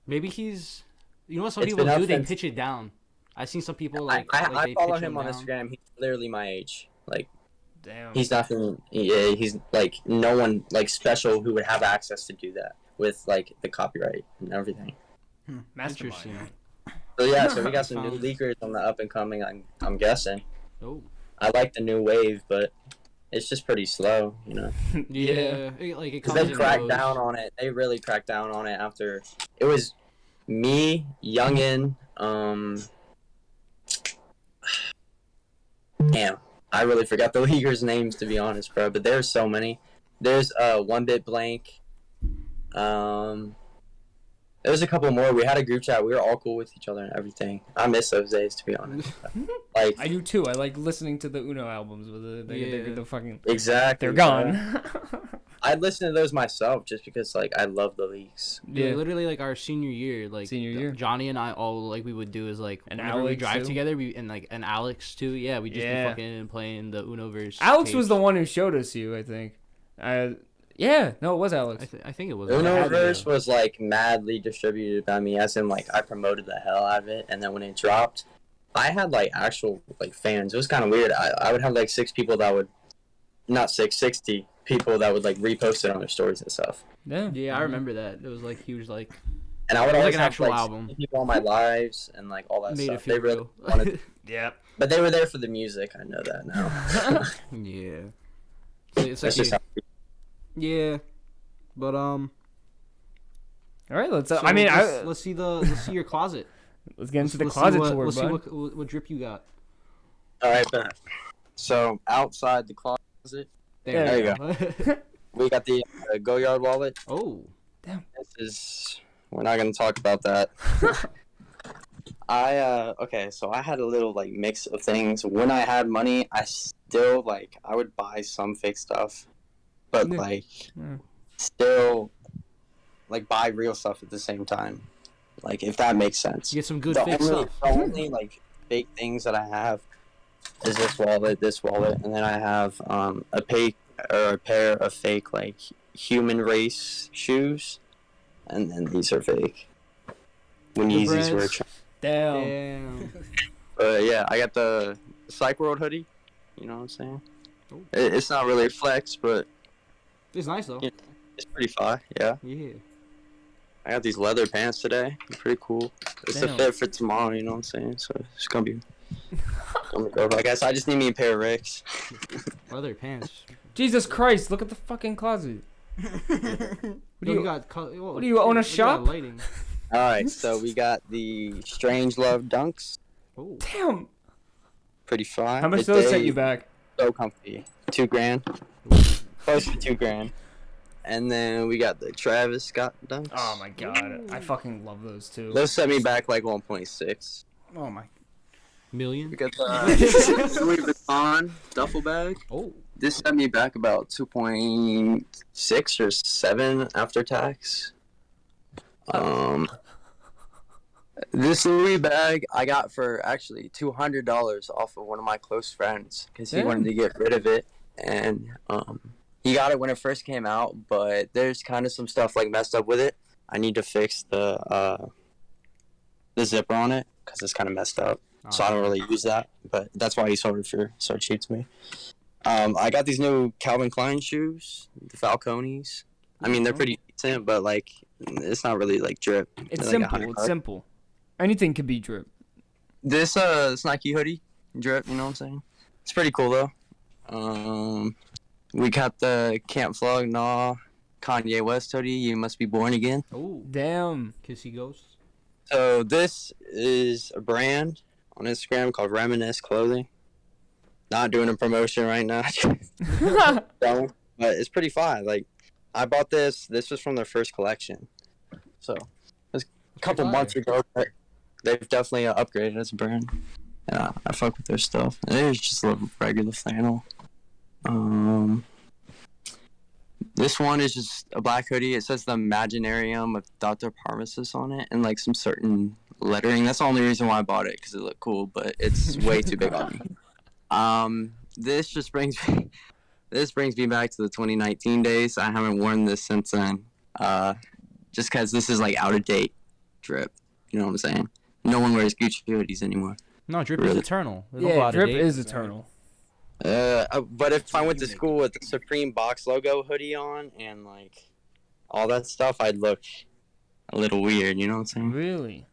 Maybe he's. You know what some It's people been do? up They since- pitch it down. I've seen some people like. I they follow pitch him on down. Instagram. He's literally my age. Like, Damn. he's nothing. Yeah, he's like no one like special who would have access to do that with like the copyright and everything. Mastermind. Interesting. So yeah, so we got some new Found- leakers on the up and coming. I'm guessing. Oh. I like the new wave, but it's just pretty slow, you know. Yeah. It Because comes they and cracked goes. down on it. They really cracked down on it after it was me, Youngin. Damn, I really forgot the leakers' names to be honest, bro. But there's so many. There's 1Bit Blank. There's a couple more. We had a group chat. We were all cool with each other and everything. I miss those days, to be honest. Like, I do too. I like listening to the Uno albums with Yeah. the fucking. exactly. They're bro. gone. I'd listen to those myself just because, like, I love the leaks. Yeah, literally like our senior year, like Senior year. Johnny and I all like we would do is like And whenever we Alex, drive too. together, and Alex too. Yeah, we just Yeah. be fucking playing the Unoverse. Alex was tapes. the one who showed us you, I think. Yeah, no, it was Alex. I think it was. Unoverse was like madly distributed by me, as in like I promoted the hell out of it, and then when it dropped, I had like actual like fans. It was kind of weird. I would have like 6 people that would, not 60 people that would like repost it on their stories and stuff. Yeah. Yeah, I remember that. It was like huge, like And I would It was always like an have actual like album. people on my lives and like all that made it stuff. feel They really real. wanted, Yeah. but they were there for the music. I know that now. Yeah. It's like That's just how. yeah, but All right, let's. so I mean, let's see let's see your closet. let's get into the Let's see closet what, tour, let's see bud. what drip you got. All right, bet. So outside the closet, there you go. We got the Go Yard wallet. Oh, This is. We're not gonna talk about that. Okay, so I had a little like mix of things. When I had money, I still like I would buy some fake stuff, but Yeah. like Yeah. still like buy real stuff at the same time. Like if that makes sense. you get some good the fake only, stuff. the only like fake things that I have is this wallet, and then I have a pair of fake like human race shoes, and then these are fake. When The Yeezys were, breads. Damn. Damn. yeah, I got the Psych World hoodie. You know what I'm saying? Oh. It's not really a flex, but It's nice though. Yeah. it's pretty fly. Yeah, Yeah. I got these leather pants today. They're pretty cool. It's Damn. a fit for tomorrow. You know what I'm saying? So it's gonna be. I guess I just need me a pair of Ricks. Leather pants. Jesus Christ! Look at the fucking closet. What do you got? what do you own a shop? Lighting. All right, so we got the Strange Love Dunks. Oh. Damn. Pretty fine. How much But those set they you back? So comfy. $2,000. Close to $2,000. And then we got the Travis Scott Dunks. Oh my god, I fucking love those too. Those set me back like 1.6. Oh my. Million. We got the Louis Vuitton duffel bag. Oh. This set me back about 2.6 or 7 after tax. This Louis bag I got for actually $200 off of one of my close friends because he Damn. wanted to get rid of it, and he got it when it first came out, but there's kind of some stuff like messed up with it. I need to fix the zipper on it because it's kind of messed up, so I don't really use that. But that's why he sold it for so cheap to me. I got these new Calvin Klein shoes, the Falcones. I mean, they're pretty decent, but like it's not really like drip. It's They're like simple. $100. It's simple. Anything could be drip. This Nike hoodie drip, you know what I'm saying? It's pretty cool though. We got the Can't Flog Nah Kanye West hoodie. You Must Be Born Again. Oh. Damn. Kissy Ghost. So this is a brand. on Instagram called Reminisce Clothing. Not doing a promotion right now. But it's pretty fine. Like, I bought this. This was from their first collection. So, it was a couple months ago. But they've definitely upgraded as a brand. Yeah, I fuck with their stuff. And it was just a little regular flannel. This one is just a black hoodie. It says the Imaginarium with Dr. Parmesis on it and like some certain lettering. That's the only reason why I bought it, because it looked cool, but it's way too big on me. This just brings me back to the 2019 days. I haven't worn this since then. Just because this is like out of date drip. You know what I'm saying? No one wears Gucci hoodies anymore. No, drip is eternal. Yeah, drip is eternal. But if I went to school with the Supreme box logo hoodie on and like all that stuff, I'd look a little weird. You know what I'm saying? Really?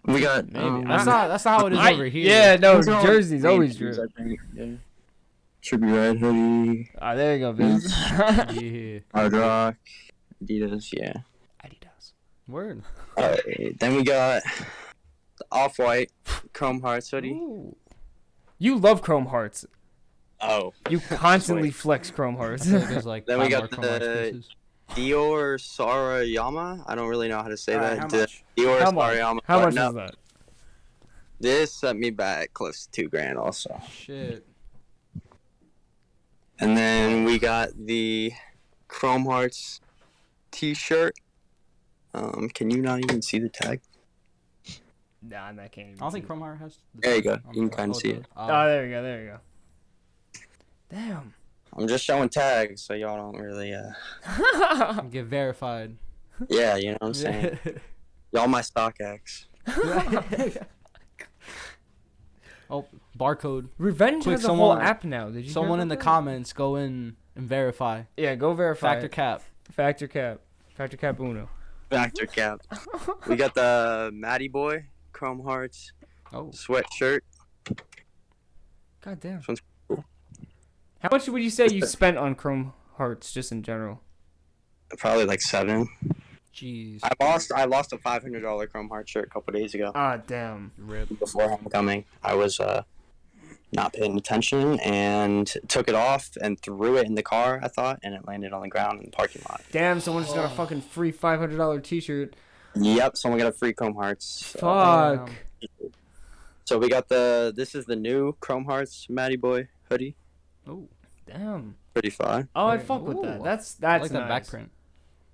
We got that's not how it is over here. Yeah, no, Jersey's always drip. Yeah. Trippy Red hoodie. Ah, there you go, Vince. Yeah. Hard Rock. Adidas, yeah. Adidas. Word. Alright, then we got the Off-White Chrome Hearts hoodie. Ooh. You love Chrome Hearts. Oh. You constantly flex Chrome Hearts. Like then we got the Dior Sarayama. I don't really know how to say that. How much? Dior Sarayama. How much is that? This set me back close to $2,000 also. Shit. And then we got the Chrome Hearts t-shirt. Can you not even see the tag? Nah, I can't even I don't think Chrome Heart has. There you go. You can kind of see it. Oh, there you go. Damn. I'm just showing tags, so y'all don't really, Get verified. Yeah, you know what I'm saying? Y'all my StockX. Oh, barcode. Revenge Quick, has a whole app now. Did you? Someone in the comments go in and verify. Yeah, go verify. Factor cap. Factor cap Uno. Factor cap. We got the Matty Boy Chrome Hearts sweatshirt. God damn. This one's cool. How much would you say you spent on Chrome Hearts just in general? Probably like 7. Jeez. I lost a $500 Chrome Heart shirt a couple days ago. Ah, damn. Rip. Before homecoming, I was not paying attention and took it off and threw it in the car, I thought, and it landed on the ground in the parking lot. Damn, someone just got a fucking free $500 t-shirt. Yep, someone got a free Chrome Hearts. Fuck. So we got this is the new Chrome Hearts Matty Boy hoodie. Oh, damn. Pretty fine. Oh, I fuck with that. That's I like nice. that back print.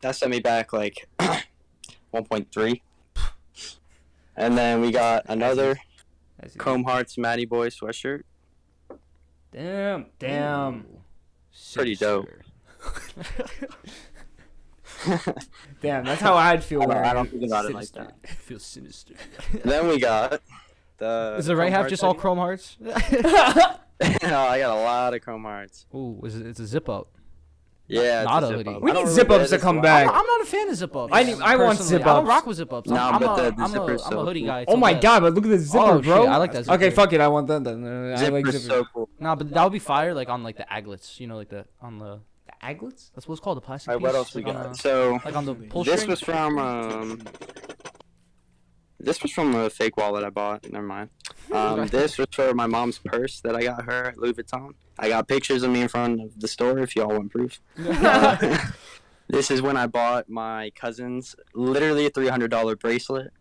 That sent me back like 1.3. And then we got another Chrome Hearts Matty Boy sweatshirt. Damn. Pretty dope. Damn, that's how I'd feel. I don't think about it like that. Feels sinister. Then we got the. Is the right half just all Chrome Hearts? No, I got a lot of Chrome Hearts. Ooh, it's a zip up. Yeah, not it's a zip hoodie. up. We need zip ups to come back. I'm not a fan of zip ups. I want zip ups. I don't rock with zip ups. Nah, but the I'm zipper's a so hoodie cool. guy. Oh my god, but look at the zipper, bro. Shit, I like that zipper. Okay, fuck it. I want that then. I like Zipper's zipper. so cool. Nah, but that would be fire, like on like the aglets. You know, like on the aglets. That's what it's called, the plastic Alright, piece. what else we like got? So like on the pull this string? was from a fake wallet I bought. Never mind. This was for my mom's purse that I got her at Louis Vuitton. I got pictures of me in front of the store if y'all want proof. This is when I bought my cousin's literally a $300 bracelet.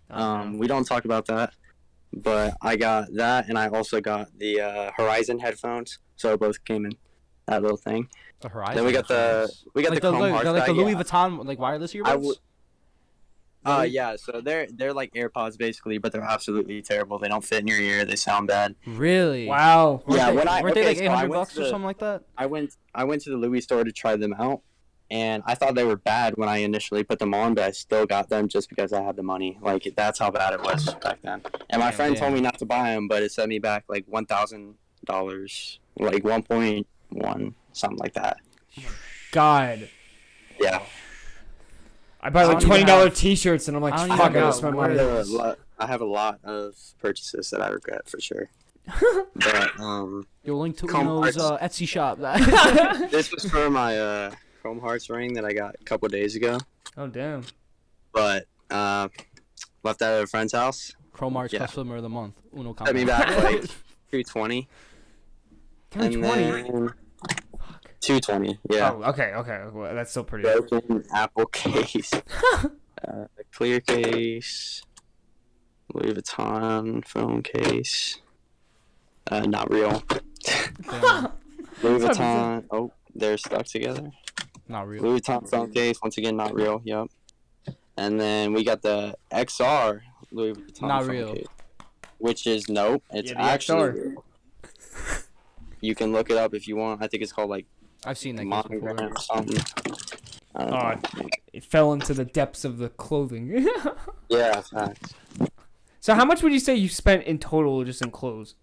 We don't talk about that, but I got that, and I also got the Horizon headphones. So both came in that little thing. The Horizon. Then we got the like Chrome Hearts like the bag, Louis yeah. Vuitton like wireless earbuds. Yeah, so they're like AirPods basically, but they're absolutely terrible. They don't fit in your ear. They sound bad. Really? Wow. Yeah, weren't they like $800 or something like that? I went to the Louis store to try them out, and I thought they were bad when I initially put them on, but I still got them just because I had the money. Like, that's how bad it was back then. And my friend told me not to buy them, but it set me back like $1,000, like 1.1, something like that. God. Yeah. I buy like $20 t-shirts and I'm like, fuck, I gotta spend money. I have a lot of purchases that I regret for sure. But You'll link to Chrome Uno's Hearts. Etsy shop. This was for my Chrome Hearts ring that I got a couple days ago. Oh damn. But left that at a friend's house. Cromart's Yeah. customer of the month. Unocompac. Set me back like 220. And 220. then 220. Yeah. Oh, okay. Well, that's still pretty. Broken Apple case. Clear case. Louis Vuitton phone case. Not real. Damn, Louis Vuitton. Oh, they're stuck together. not real. Louis Vuitton phone case. Once again, not real. Yep. And then we got the XR Louis Vuitton Not phone real. case, which is nope. It's Yeah, the actually XR. real. You can look it up if you want. I think it's called like I've seen that case Monogram before. or something. I don't know. It fell into the depths of the clothing. Yeah, facts. So how much would you say you spent in total just in clothes?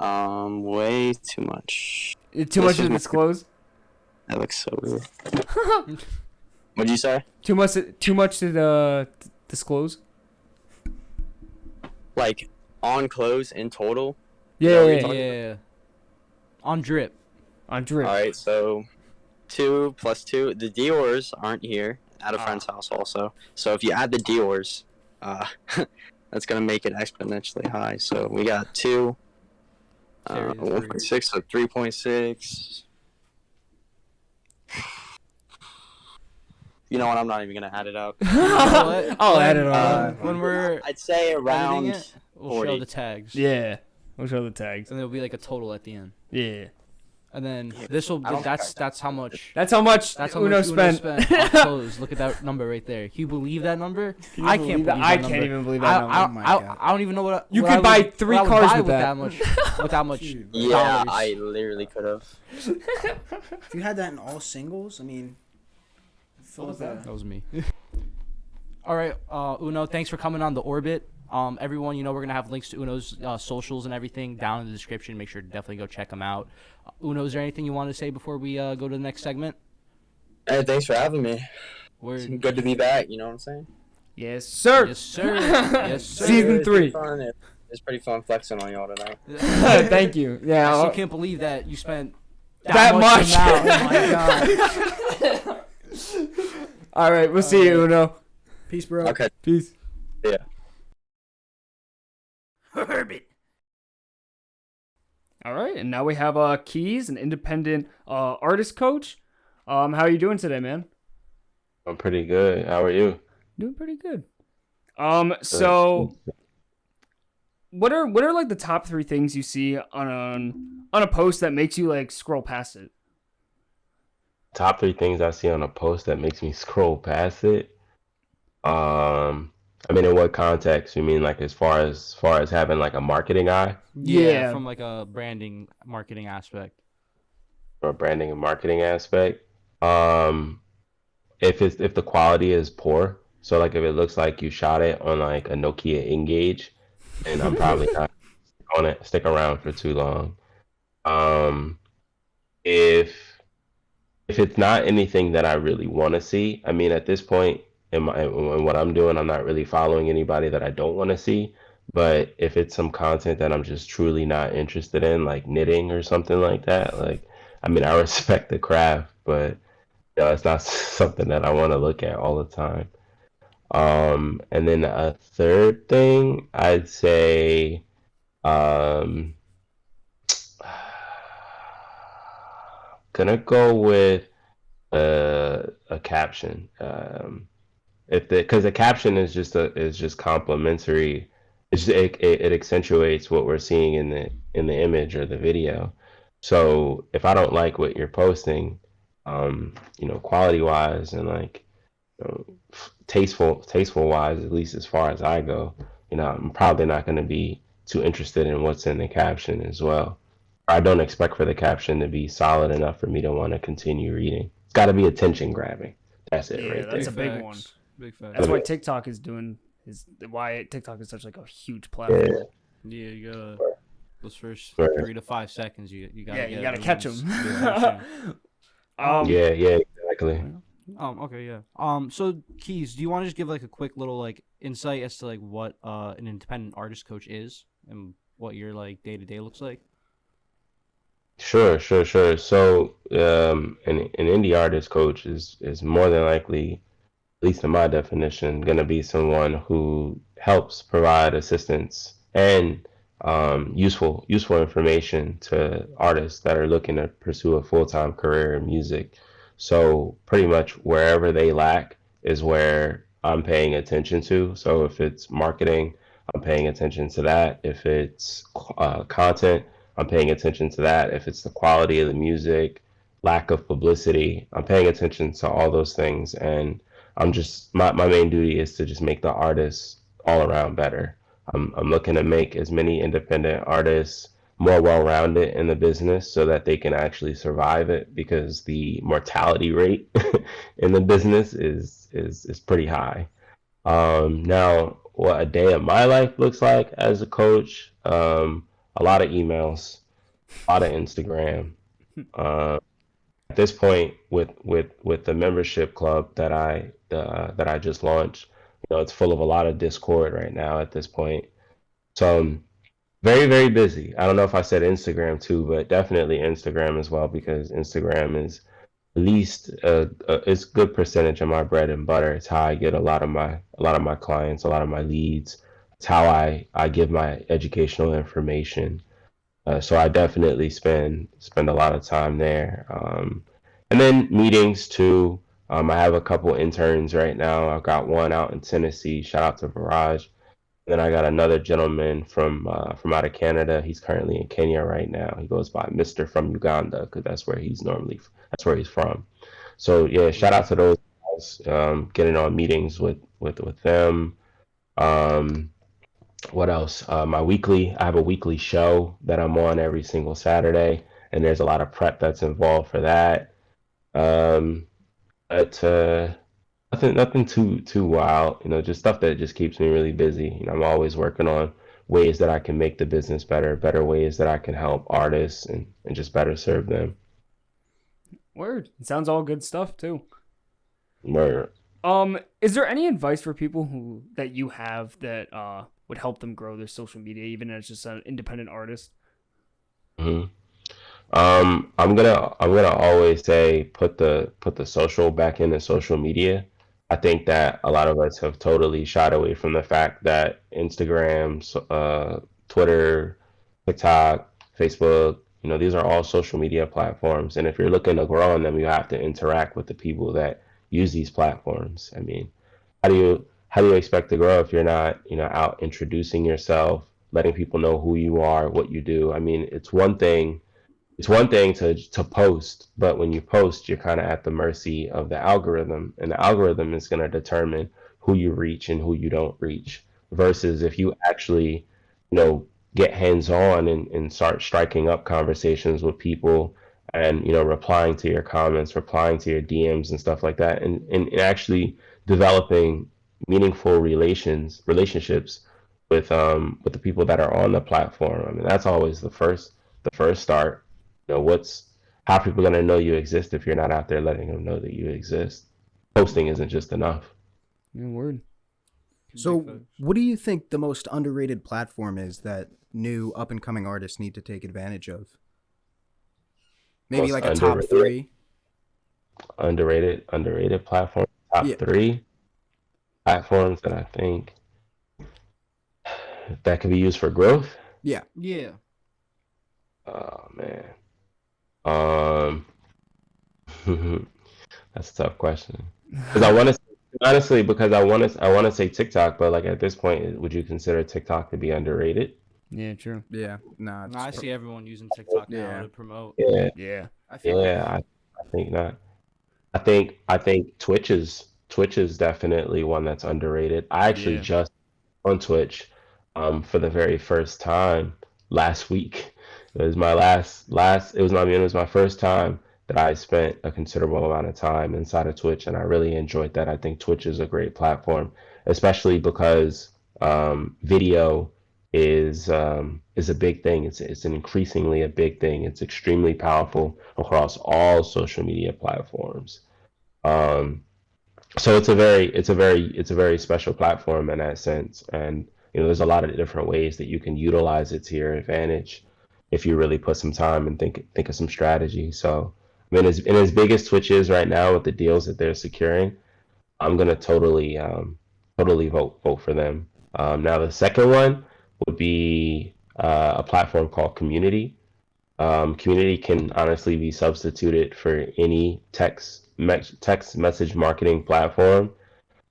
Way too much. Too much is to my- disclose? That looks so weird. What'd you say? Too much to disclose? Like on clothes in total? Yeah, what yeah, you're yeah. talking Yeah. On drip. On drip. All right, so 2 plus 2. The Dior's aren't here at a Ah. friend's house also. So if you add the Dior's, that's gonna make it exponentially high. So we got 2, Carry the 1.6, so 3.6. You know what? I'm not even gonna add it up. what? I'll add it When- on. when we're I'd say editing around. it, we'll 40. show the tags. Yeah. We'll show the tags. And there'll be like a total at the end. Yeah. And then this will I don't that's how much That's how much Uno much spent. on clothes. Look at that number right there. Can you believe that number? I can't believe that I number. can't even believe that number. I, Oh my God. I don't even know what You what could I buy would- 3 what I would cars buy with that. much with that much Dude. Yeah, dollars. I literally could have. If you had that in all singles, I mean, fill was up That was me. All right, Uno, thanks for coming on the Orbit. Everyone, you know we're gonna have links to Uno's socials and everything down in the description. Make sure to definitely go check them out. Uno, is there anything you want to say before we go to the next segment? Hey, thanks for having me. It's Word. good to be back. You know what I'm saying? Yes, sir. Yes, sir. Yes, sir. Season It's pretty 3. fun. It's pretty fun flexing on y'all tonight. Thank you. Yeah. I still I'll- can't believe that you spent That much. amount. Oh my god. All right. We'll see you, Uno. Peace, bro. Okay. Peace. Yeah. Herbit. All right, and now we have Keyz, an independent artist coach. How are you doing today, man? I'm pretty good. How are you? Doing pretty good. So what are like the top 3 things you see on a post that makes you like scroll past it? Top 3 things I see on a post that makes me scroll past it. I mean, in what context? You mean like as far as having like a marketing eye Yeah. From like a branding marketing aspect. or branding and marketing aspect? If the quality is poor, so like if it looks like you shot it on like a Nokia Engage, then I'm probably not gonna stick around for too long. If it's not anything that I really want to see, I mean, at this point in what I'm doing, I'm not really following anybody that I don't want to see. But if it's some content that I'm just truly not interested in, like knitting or something like that, like, I mean, I respect the craft, but it's not something that I want to look at all the time. And then a third thing, I'd say, gonna go with a caption. Because the caption is just complimentary. It accentuates what we're seeing in the image or the video. So if I don't like what you're posting, quality wise and like tasteful wise, at least as far as I go, I'm probably not going to be too interested in what's in the caption as well. I don't expect for the caption to be solid enough for me to want to continue reading. It's got to be attention grabbing. That's it, Yeah, right that's there. a big one. Big facts. That's why TikTok is doing why TikTok is such like a huge platform. Yeah, you gotta those first Right. 3 to 5 seconds. You gotta Yeah, you get gotta catch everyone's them. attention. Yeah, exactly. Okay, yeah. So Keyz, do you want to just give like a quick little like insight as to like what an independent artist coach is and what your like day to day looks like? Sure. So, an indie artist coach is more than likely at least in my definition, going to be someone who helps provide assistance and useful information to artists that are looking to pursue a full-time career in music. So pretty much wherever they lack is where I'm paying attention to. So if it's marketing, I'm paying attention to that. If it's content, I'm paying attention to that. If it's the quality of the music, lack of publicity, I'm paying attention to all those things. And I'm just, my main duty is to just make the artists all around better. I'm looking to make as many independent artists more well-rounded in the business so that they can actually survive it, because the mortality rate in the business is pretty high. Now, what a day of my life looks like as a coach, a lot of emails, a lot of Instagram. At this point, with the membership club that I just launched, it's full of a lot of discord right now at this point. So I'm very, very busy. I don't know if I said Instagram too, but definitely Instagram as well, because Instagram is at least it's a good percentage of my bread and butter. It's how I get a lot of my clients, a lot of my leads. It's how I give my educational information. So I definitely spend a lot of time there. And then meetings too. I have a couple interns right now. I've got one out in Tennessee. Shout out to Viraj. Then I got another gentleman from out of Canada. He's currently in Kenya right now. He goes by Mr. from Uganda, because that's where he's from. So yeah, shout out to those guys. Getting on meetings with them. What else? I have a weekly show that I'm on every single Saturday, and there's a lot of prep that's involved for that. But nothing too wild, just stuff that just keeps me really busy. I'm always working on ways that I can make the business better ways that I can help artists and just better serve them. Word. It sounds all good stuff too. Word. Is there any advice for people that you have that would help them grow their social media, even as just an independent artist? Mm-hmm. I'm gonna always say put the social back into social media. I think that a lot of us have totally shied away from the fact that Instagram, Twitter, TikTok, Facebook, these are all social media platforms. And if you're looking to grow on them, you have to interact with the people that use these platforms. I mean, how do you expect to grow if you're not, out introducing yourself, letting people know who you are, what you do? I mean, it's one thing to post, but when you post, you're kind of at the mercy of the algorithm, and the algorithm is going to determine who you reach and who you don't reach. Versus if you actually, get hands-on and start striking up conversations with people, and replying to your comments, replying to your DMs and stuff like that, and actually developing meaningful relationships with the people that are on the platform. I mean, that's always the first start. How are people going to know you exist if you're not out there letting them know that you exist? Posting isn't just enough. Yeah, word. So what do you think the most underrated platform is that new up and coming artists need to take advantage of? Maybe Most like a top three. Underrated platform. Top three platforms that I think that can be used for growth. Yeah. Oh man. That's a tough question. Because I want to say TikTok, but like at this point, would you consider TikTok to be underrated? Yeah, true. Yeah. Nah, I see everyone using TikTok now to promote. Yeah. I feel I think not. I think Twitch is definitely one that's underrated. I actually just on Twitch for the very first time last week. It was my it was my first time that I spent a considerable amount of time inside of Twitch, and I really enjoyed that. I think Twitch is a great platform, especially because video is a big thing. It's an increasingly a big thing. It's extremely powerful across all social media platforms. So it's a very special platform in that sense, and there's a lot of different ways that you can utilize it to your advantage if you really put some time and think of some strategy. So I mean, as big as Twitch is right now with the deals that they're securing, I'm gonna totally vote for them. Now the second one would be a platform called Community. Community can honestly be substituted for any text message marketing platform,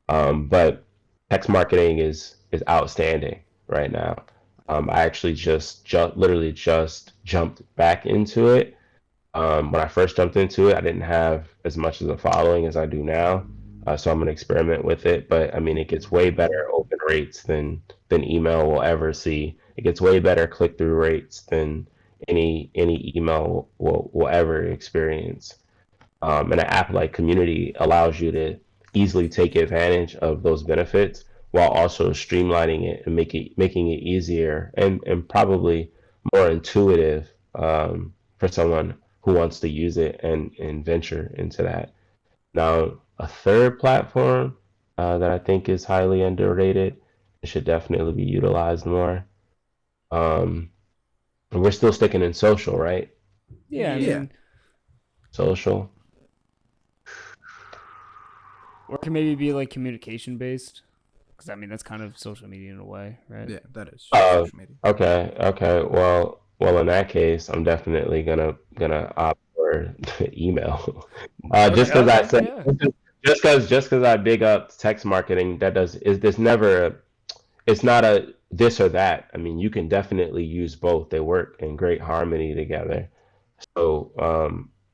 but text marketing is outstanding right now. I actually literally just jumped back into it. When I first jumped into it, I didn't have as much of a following as I do now, so I'm gonna experiment with it. But I mean, it gets way better open rates than email will ever see. It gets way better click through rates than any email will ever experience. And an app like Community allows you to easily take advantage of those benefits while also streamlining it and making it easier and probably more intuitive for someone who wants to use it and venture into that. Now, a third platform that I think is highly underrated, it should definitely be utilized more. We're still sticking in social, right? Yeah, I Yeah. mean, Social. or it can maybe be like communication based, because I mean that's kind of social media in a way, right? Yeah, that is Uh, social media. okay. Well, in that case, I'm definitely gonna opt for email. Just because I Okay, said, yeah. just because I big up text marketing, that does is this never it's not a this or that. I mean, you can definitely use both. They work in great harmony together. So,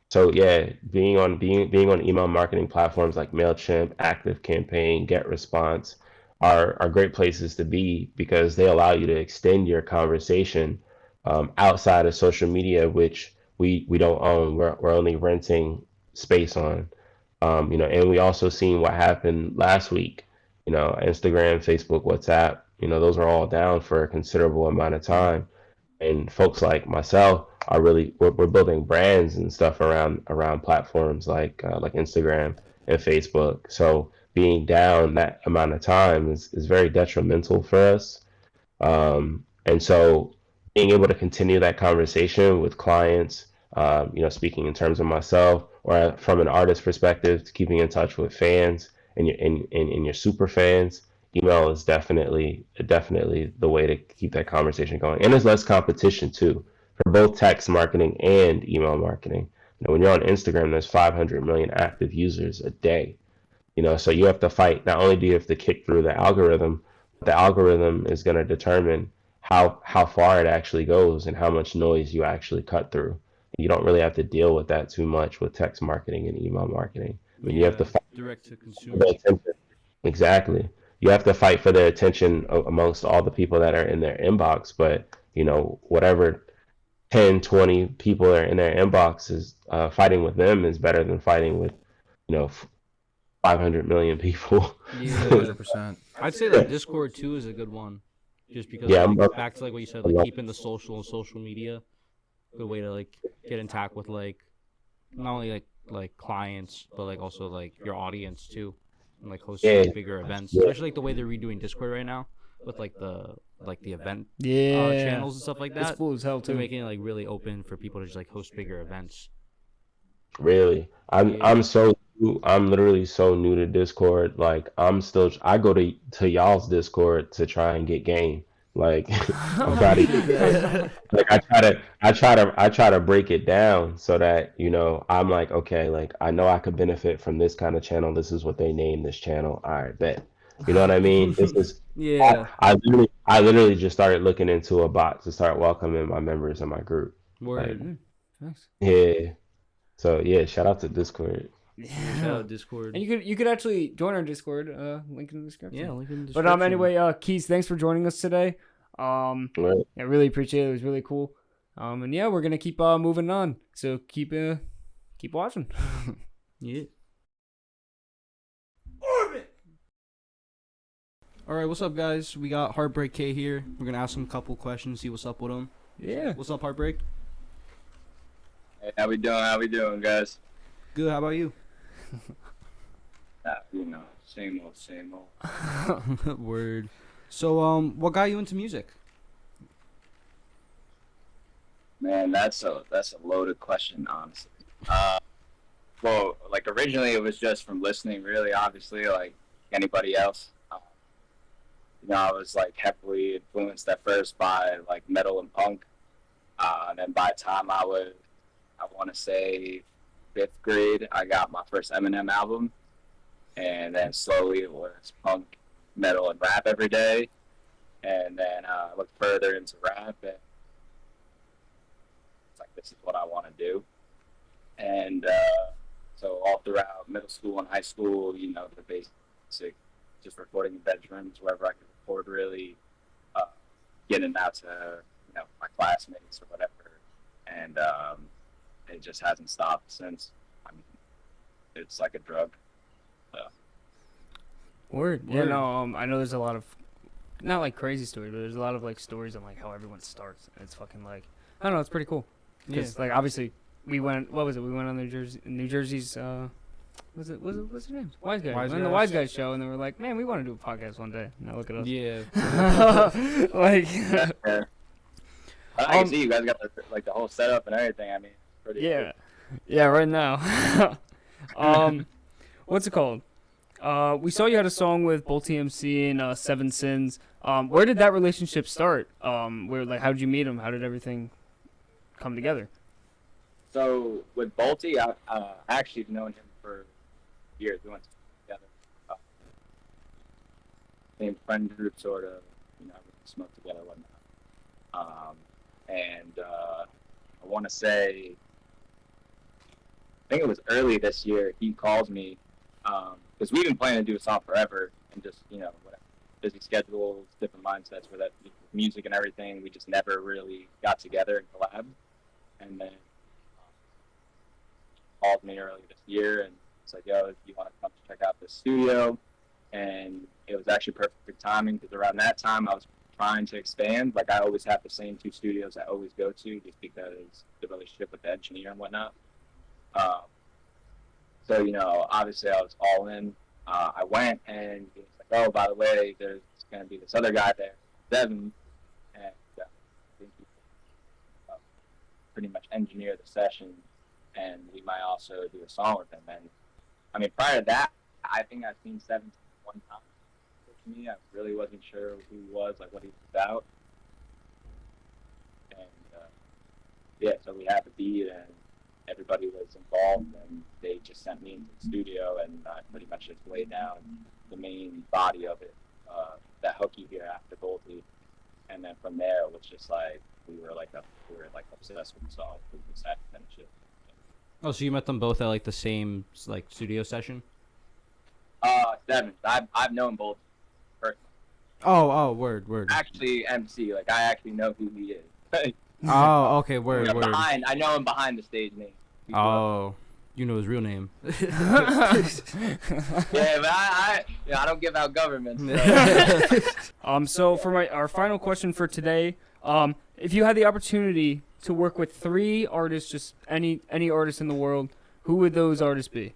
so yeah, being on email marketing platforms like Mailchimp, ActiveCampaign, GetResponse are great places to be because they allow you to extend your conversation outside of social media, which we don't own. We're only renting space on. And we also seen what happened last week. Instagram, Facebook, WhatsApp. Those are all down for a considerable amount of time, and folks like myself are really we're building brands and stuff around platforms like Instagram and Facebook. So being down that amount of time is very detrimental for us. And so being able to continue that conversation with clients, speaking in terms of myself or from an artist perspective, to keeping in touch with fans and your super fans, email is definitely the way to keep that conversation going. And there's less competition too for both text marketing and email marketing. When you're on Instagram, there's 500 million active users a day. So you have to fight. Not only do you have to kick through the algorithm, but the algorithm is going to determine how far it actually goes and how much noise you actually cut through. You don't really have to deal with that too much with text marketing and email marketing. I mean, you have to fight direct to for consumer. the attention. Exactly. You have to fight for the attention amongst all the people that are in their inbox, but whatever 10, 20 people are in their inbox is fighting with them is better than fighting with, 500 million people. Yeah, 100%. I'd say like Discord too is a good one, just because Yeah, like, back to like what you said, like I'm- keeping the social media, good way to like get in contact with like not only like clients but like also like your audience too, and like host Yeah. like, bigger events, especially like the way they're redoing Discord right now with like the event Yeah, channels and stuff like it's that. cool as hell They're too. making it like really open for people to just like host bigger events. Really, I'm literally so new to Discord. Like I go to y'all's Discord to try and get game. Like I'm trying to like I try to break it down so that I'm like, okay, like I know I could benefit from this kind of channel. This is what they name this channel. All right, bet. You know what I mean? This is Yeah. I literally just started looking into a bot to start welcoming my members in my group. Word. Nice. Yeah. So yeah, shout out to Discord. Shout out Discord. And you could actually join our Discord. Link in the description. Yeah, link in the But description. anyway, Keys, thanks for joining us today. Right. I really appreciate it. It was really cool. And yeah, we're gonna keep moving on. So keep watching. Yeah. All right, what's up, guys? We got HeartBreak K here. We're gonna ask him a couple questions, see what's up with him. Yeah. What's up, HeartBreak? Hey, how we doing, guys? Good. How about you? Same old. Word. So, what got you into music? Man, that's a loaded question, honestly. well, like originally it was just from listening, really, obviously, like anybody else. I was like heavily influenced at first by like metal and punk. And then by the time I want to say 5th grade, I got my first Eminem album. And then slowly it was punk, metal, and rap every day. And then I looked further into rap, and it's like, this is what I want to do. And so all throughout middle school and high school, the basic, just recording in bedrooms, wherever I could record, really getting out to, my classmates or whatever. And it just hasn't stopped since. I mean, it's like a drug. So. Word. Yeah, no, I know there's a lot of, not like crazy stories, but there's a lot of like stories on like how everyone starts. And it's fucking like, I don't know, it's pretty cool. Because like obviously we went, what was it? We went on New Jersey's, what's their name? Wise Guys. We went on the Wise Guys show, and they were like, man, we want to do a podcast one day. Now look at us. Yeah. Like. I can see you guys got the whole setup and everything. I mean, pretty cool. Yeah, right now. What's it called? We saw you had a song with BoltiMC and Seven Sins. Where did that relationship start? How did you meet him? How did everything come together? So with Bolty, I actually known him for years. We went together. Same friend group, sort of. We smoked together, whatnot. And I want to say, I think it was early this year, he calls me, because we've been planning to do a song forever, and just, whatever, busy schedules, different mindsets for that music and everything. We just never really got together and collabed. And then called me early this year, and it's like, yo, if you want to come check out the studio. And it was actually perfect timing, because around that time I was trying to expand. Like, I always have the same 2 studios I always go to, just because the relationship with the engineer and whatnot. So, obviously I was all in. I went, and he was like, oh, by the way, there's going to be this other guy there, Devin, and I think he pretty much engineer the session, and we might also do a song with him. And, I mean, prior to that, I think I've seen 17 one time. To me, I really wasn't sure who he was, like what he was about. And so we had the beat, and everybody was involved, and they just sent me into the studio, and I pretty much just laid down the main body of it, that hook you hear after Bolty. And then from there, it was just like we were obsessed with the song. We just had to finish it. Oh, so you met them both at like the same like studio session? Devin. I've known both. Oh, word. Actually, MC, like, I actually know who he is. Oh, okay, word. I know him behind the stage name. You know his real name. Yeah, but I don't give out governments. So. So for our final question for today, if you had the opportunity to work with 3 artists, just any artist in the world, who would those artists be?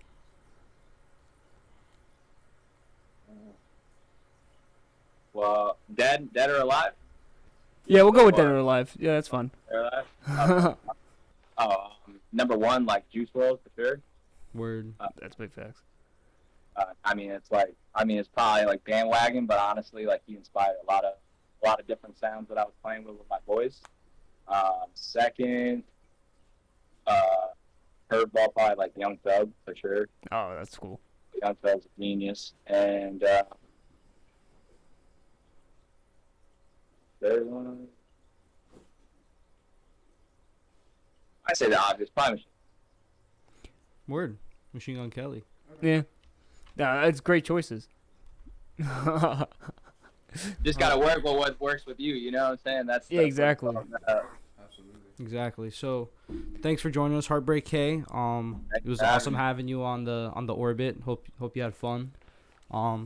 Well, dead or alive? Yeah, we'll go with dead or alive. Yeah, that's fun. Dead or alive? Number 1, like Juice WRLD for sure. Word. That's big facts. It's probably like bandwagon, but honestly, like, he inspired a lot of different sounds that I was playing with my boys. Second, Curveball, probably like Young Thug for sure. Oh, that's cool. Young Thug's a genius. And third one, I say the obvious, probably Machine. Word. Machine Gun Kelly. Yeah. No, that's great choices. Just gotta work with what works with you. You know what I'm saying? That's exactly. Absolutely. Exactly. So, thanks for joining us, HeartBreak K. It was awesome having you on the orbit. Hope you had fun.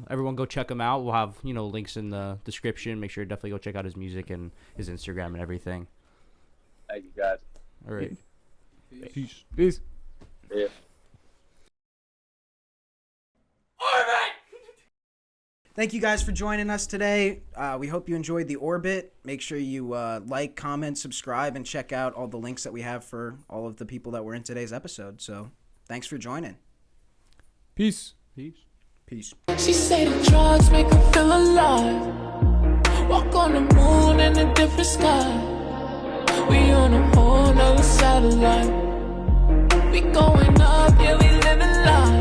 Everyone go check him out. We'll have links in the description. Make sure to definitely go check out his music and his Instagram and everything. Thank you guys. All right. Peace. Yeah. Thank you guys for joining us today. We hope you enjoyed the orbit. Make sure you like, comment, subscribe, and check out all the links that we have for all of the people that were in today's episode. So Thanks for joining. Peace. Peace. She say the drugs make her feel alive. Walk on the moon in a different sky. We on a whole nother satellite. We going up, yeah, we living life.